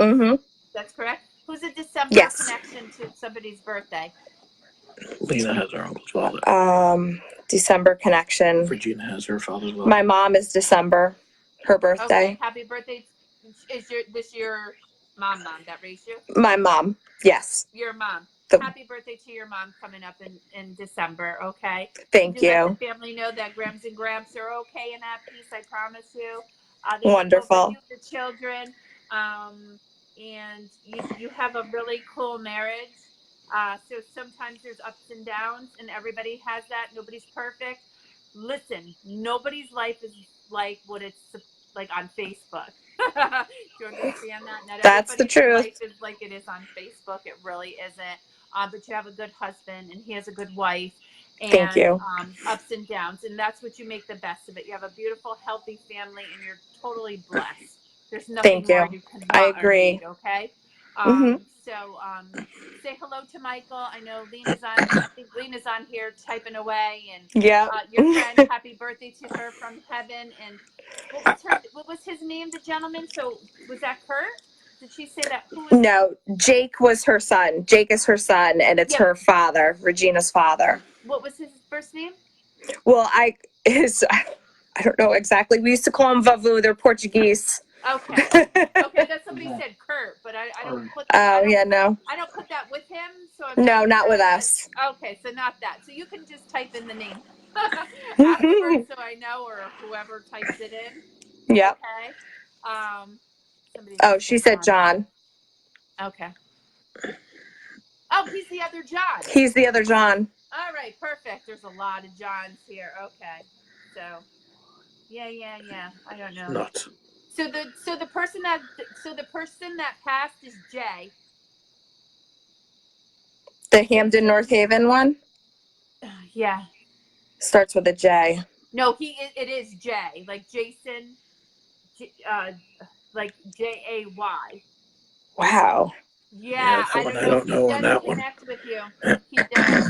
Mm-hmm. That's correct. Who's a December connection to somebody's birthday? Lena has her uncle's wallet. December connection. Regina has her father's wallet. My mom is December. Her birthday. Okay. Happy birthday. Is your mom that raised you? My mom. Yes. Your mom. Happy birthday to your mom coming up in December, okay? Thank you. Let the family know that Grams and Gramps are okay in that piece, I promise you. Wonderful. The children, and you have a really cool marriage. So sometimes there's ups and downs, and everybody has that. Nobody's perfect. Listen, nobody's life is like what it's like on Facebook. Do you understand that? Not That's the everybody's truth. life is like it is on Facebook. It really isn't. But you have a good husband, and he has a good wife, Thank and you. ups and downs, and that's what you make the best of it. You have a beautiful, healthy family, and you're totally blessed. There's nothing Thank you. more you can I want or agree. need. Okay. Mhm. So say hello to Michael. I know Lena's on. I think Lena's on here typing away, and Yeah. your friend. Happy birthday to her from heaven. And what was his name? The gentleman. So was that Kurt? Did she say that? Who was? No, Jake was her son. Jake is her son, and it's Yeah. her father, Regina's father. What was his first name? Well, I don't know exactly. We used to call him Vavu. They're Portuguese. Okay. Okay, that's somebody said Kurt, but I don't put that. Oh, yeah, no. I don't put that with him, so I'm No, like, not with us. Okay, so not that. So you can just type in the name afterwards, so I know, or whoever types it in. Yep. Okay. Somebody. Oh, she said John. Okay. Oh, he's the other John. He's the other John. All right, perfect. There's a lot of Johns here. Okay. So, yeah. I don't know. Nuts. So the person that passed is Jay. The Hamden North Haven one Yeah. starts with a J. No, it is Jay, like Jason, like Jay. Wow. Yeah, I don't know if he does connect with you. He does.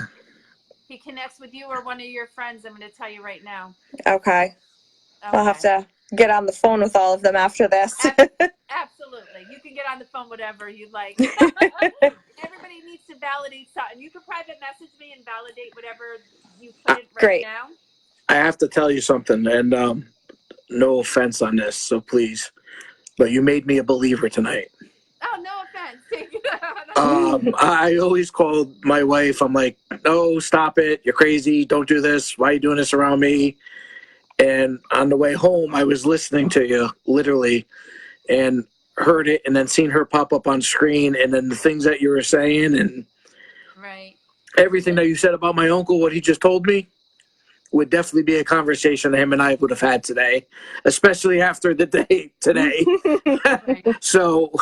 He connects with you or one of your friends. I'm going to tell you right now. Okay. I'll have to get on the phone with all of them after this. Absolutely. You can get on the phone, whatever you like. Everybody needs to validate something. You can private message me and validate whatever you couldn't right now. I have to tell you something, and no offense on this, so please, but you made me a believer tonight. Oh, no offense. I always called my wife. I'm like, no, stop it. You're crazy. Don't do this. Why are you doing this around me? And on the way home, I was listening to you, literally, and heard it, and then seen her pop up on screen, and then the things that you were saying, and right. Everything that you said about my uncle, what he just told me, would definitely be a conversation that him and I would have had today, especially after the day today. So,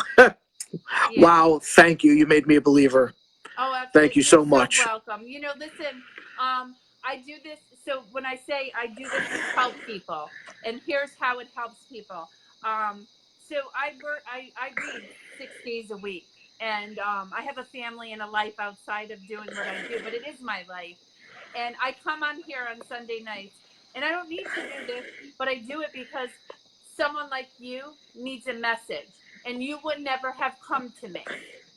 wow, thank you. You made me a believer. Oh, absolutely. Thank you so much. You're so welcome. Listen, I do this. So when I say I do this to help people, and here's how it helps people. So I read 6 days a week, and I have a family and a life outside of doing what I do, but it is my life. And I come on here on Sunday nights, and I don't need to do this, but I do it because someone like you needs a message, and you would never have come to me.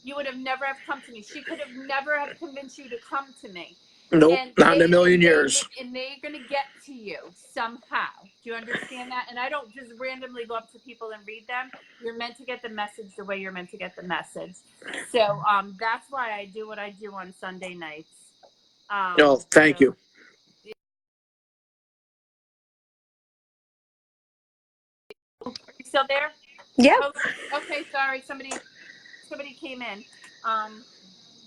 You would have never have come to me. She could have never have convinced you to come to me. Nope, not in a million years. And they're going to get to you somehow. Do you understand that? And I don't just randomly go up to people and read them. You're meant to get the message the way you're meant to get the message. So that's why I do what I do on Sunday nights. Thank you. Are you still there? Yeah. Oh, okay, sorry. Somebody came in.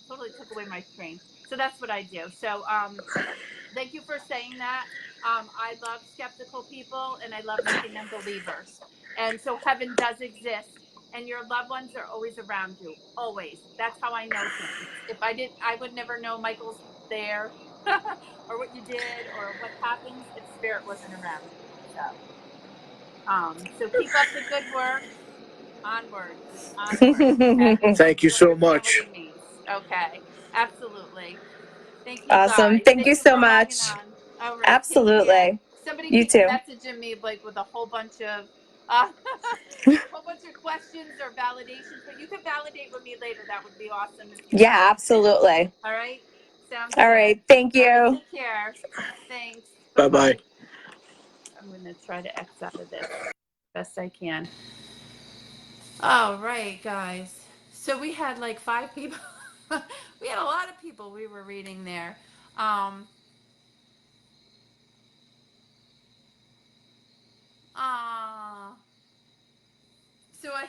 Totally took away my screen. So that's what I do. So thank you for saying that. I love skeptical people, and I love making them believers. And so heaven does exist, and your loved ones are always around you. Always. That's how I know things. If I didn't, I would never know Michael's there, or what you did, or what happens if spirit wasn't around you. So keep up the good work. Onward. Okay? Thank you so much. Okay, absolutely. Thank you, awesome. guys. Thank you so for much. All right, Absolutely. Somebody You keeps too. messaging me like with a whole bunch of questions or validations, but you can validate with me later. That would be awesome. Yeah, absolutely. All right. Sounds all good. right. Thank you. Right, take care. Thanks. Bye-bye. I'm going to try to X out of this best I can. All right, guys. So we had like 5 people. We had a lot of people we were reading there. So I.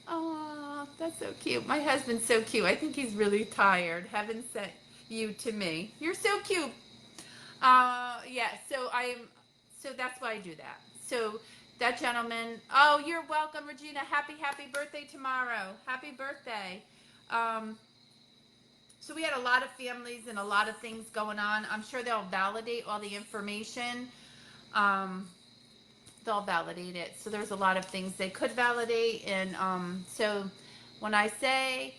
Oh, that's That's so cute. My husband's so cute. I think he's really tired. Heaven sent you to me. You're so cute. Yeah, so that's why I do that. So that gentleman, oh, you're welcome, Regina. Happy birthday tomorrow. Happy birthday. So we had a lot of families and a lot of things going on. I'm sure they'll validate all the information. They'll validate it. So there's a lot of things they could validate. And so when I say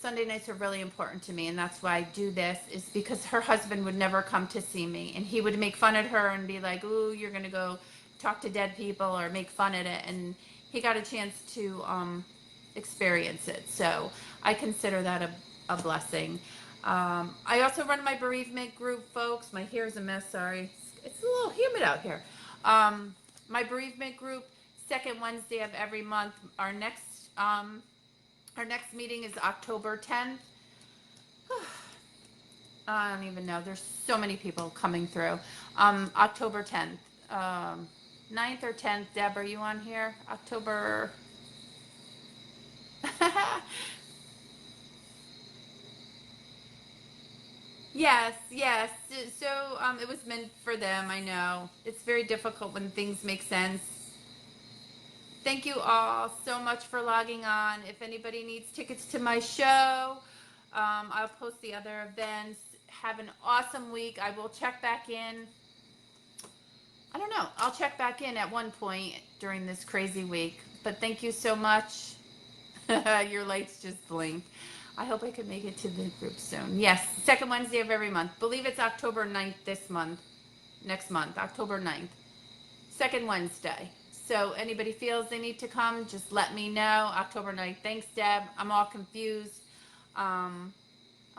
Sunday nights are really important to me, and that's why I do this, is because her husband would never come to see me, and he would make fun of her and be like, "Ooh, you're gonna go talk to dead people," or make fun of it. And he got a chance to experience it, so I consider that a blessing. I also run my bereavement group, folks. My hair's a mess. Sorry, it's a little humid out here. My bereavement group, second Wednesday of every month. Our next meeting is October 10th. I don't even know. There's so many people coming through. October 10th. 9th or 10th. Deb, are you on here? October. Yes, yes. So it was meant for them. I know. It's very difficult when things make sense. Thank you all so much for logging on. If anybody needs tickets to my show, I'll post the other events. Have an awesome week. I will check back in. I don't know. I'll check back in at one point during this crazy week. But thank you so much. Your lights just blinked. I hope I could make it to the group soon. Yes, second Wednesday of every month. Believe it's October 9th this month. Next month, October 9th. Second Wednesday. So anybody feels they need to come, just let me know. October 9th. Thanks, Deb. I'm all confused. I'm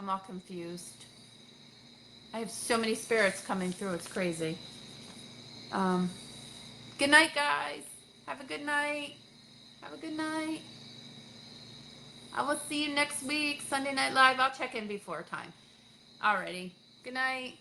all confused. I have so many spirits coming through. It's crazy. Good night, guys. Have a good night. Have a good night. I will see you next week, Sunday Night Live. I'll check in before time. Alrighty. Good night.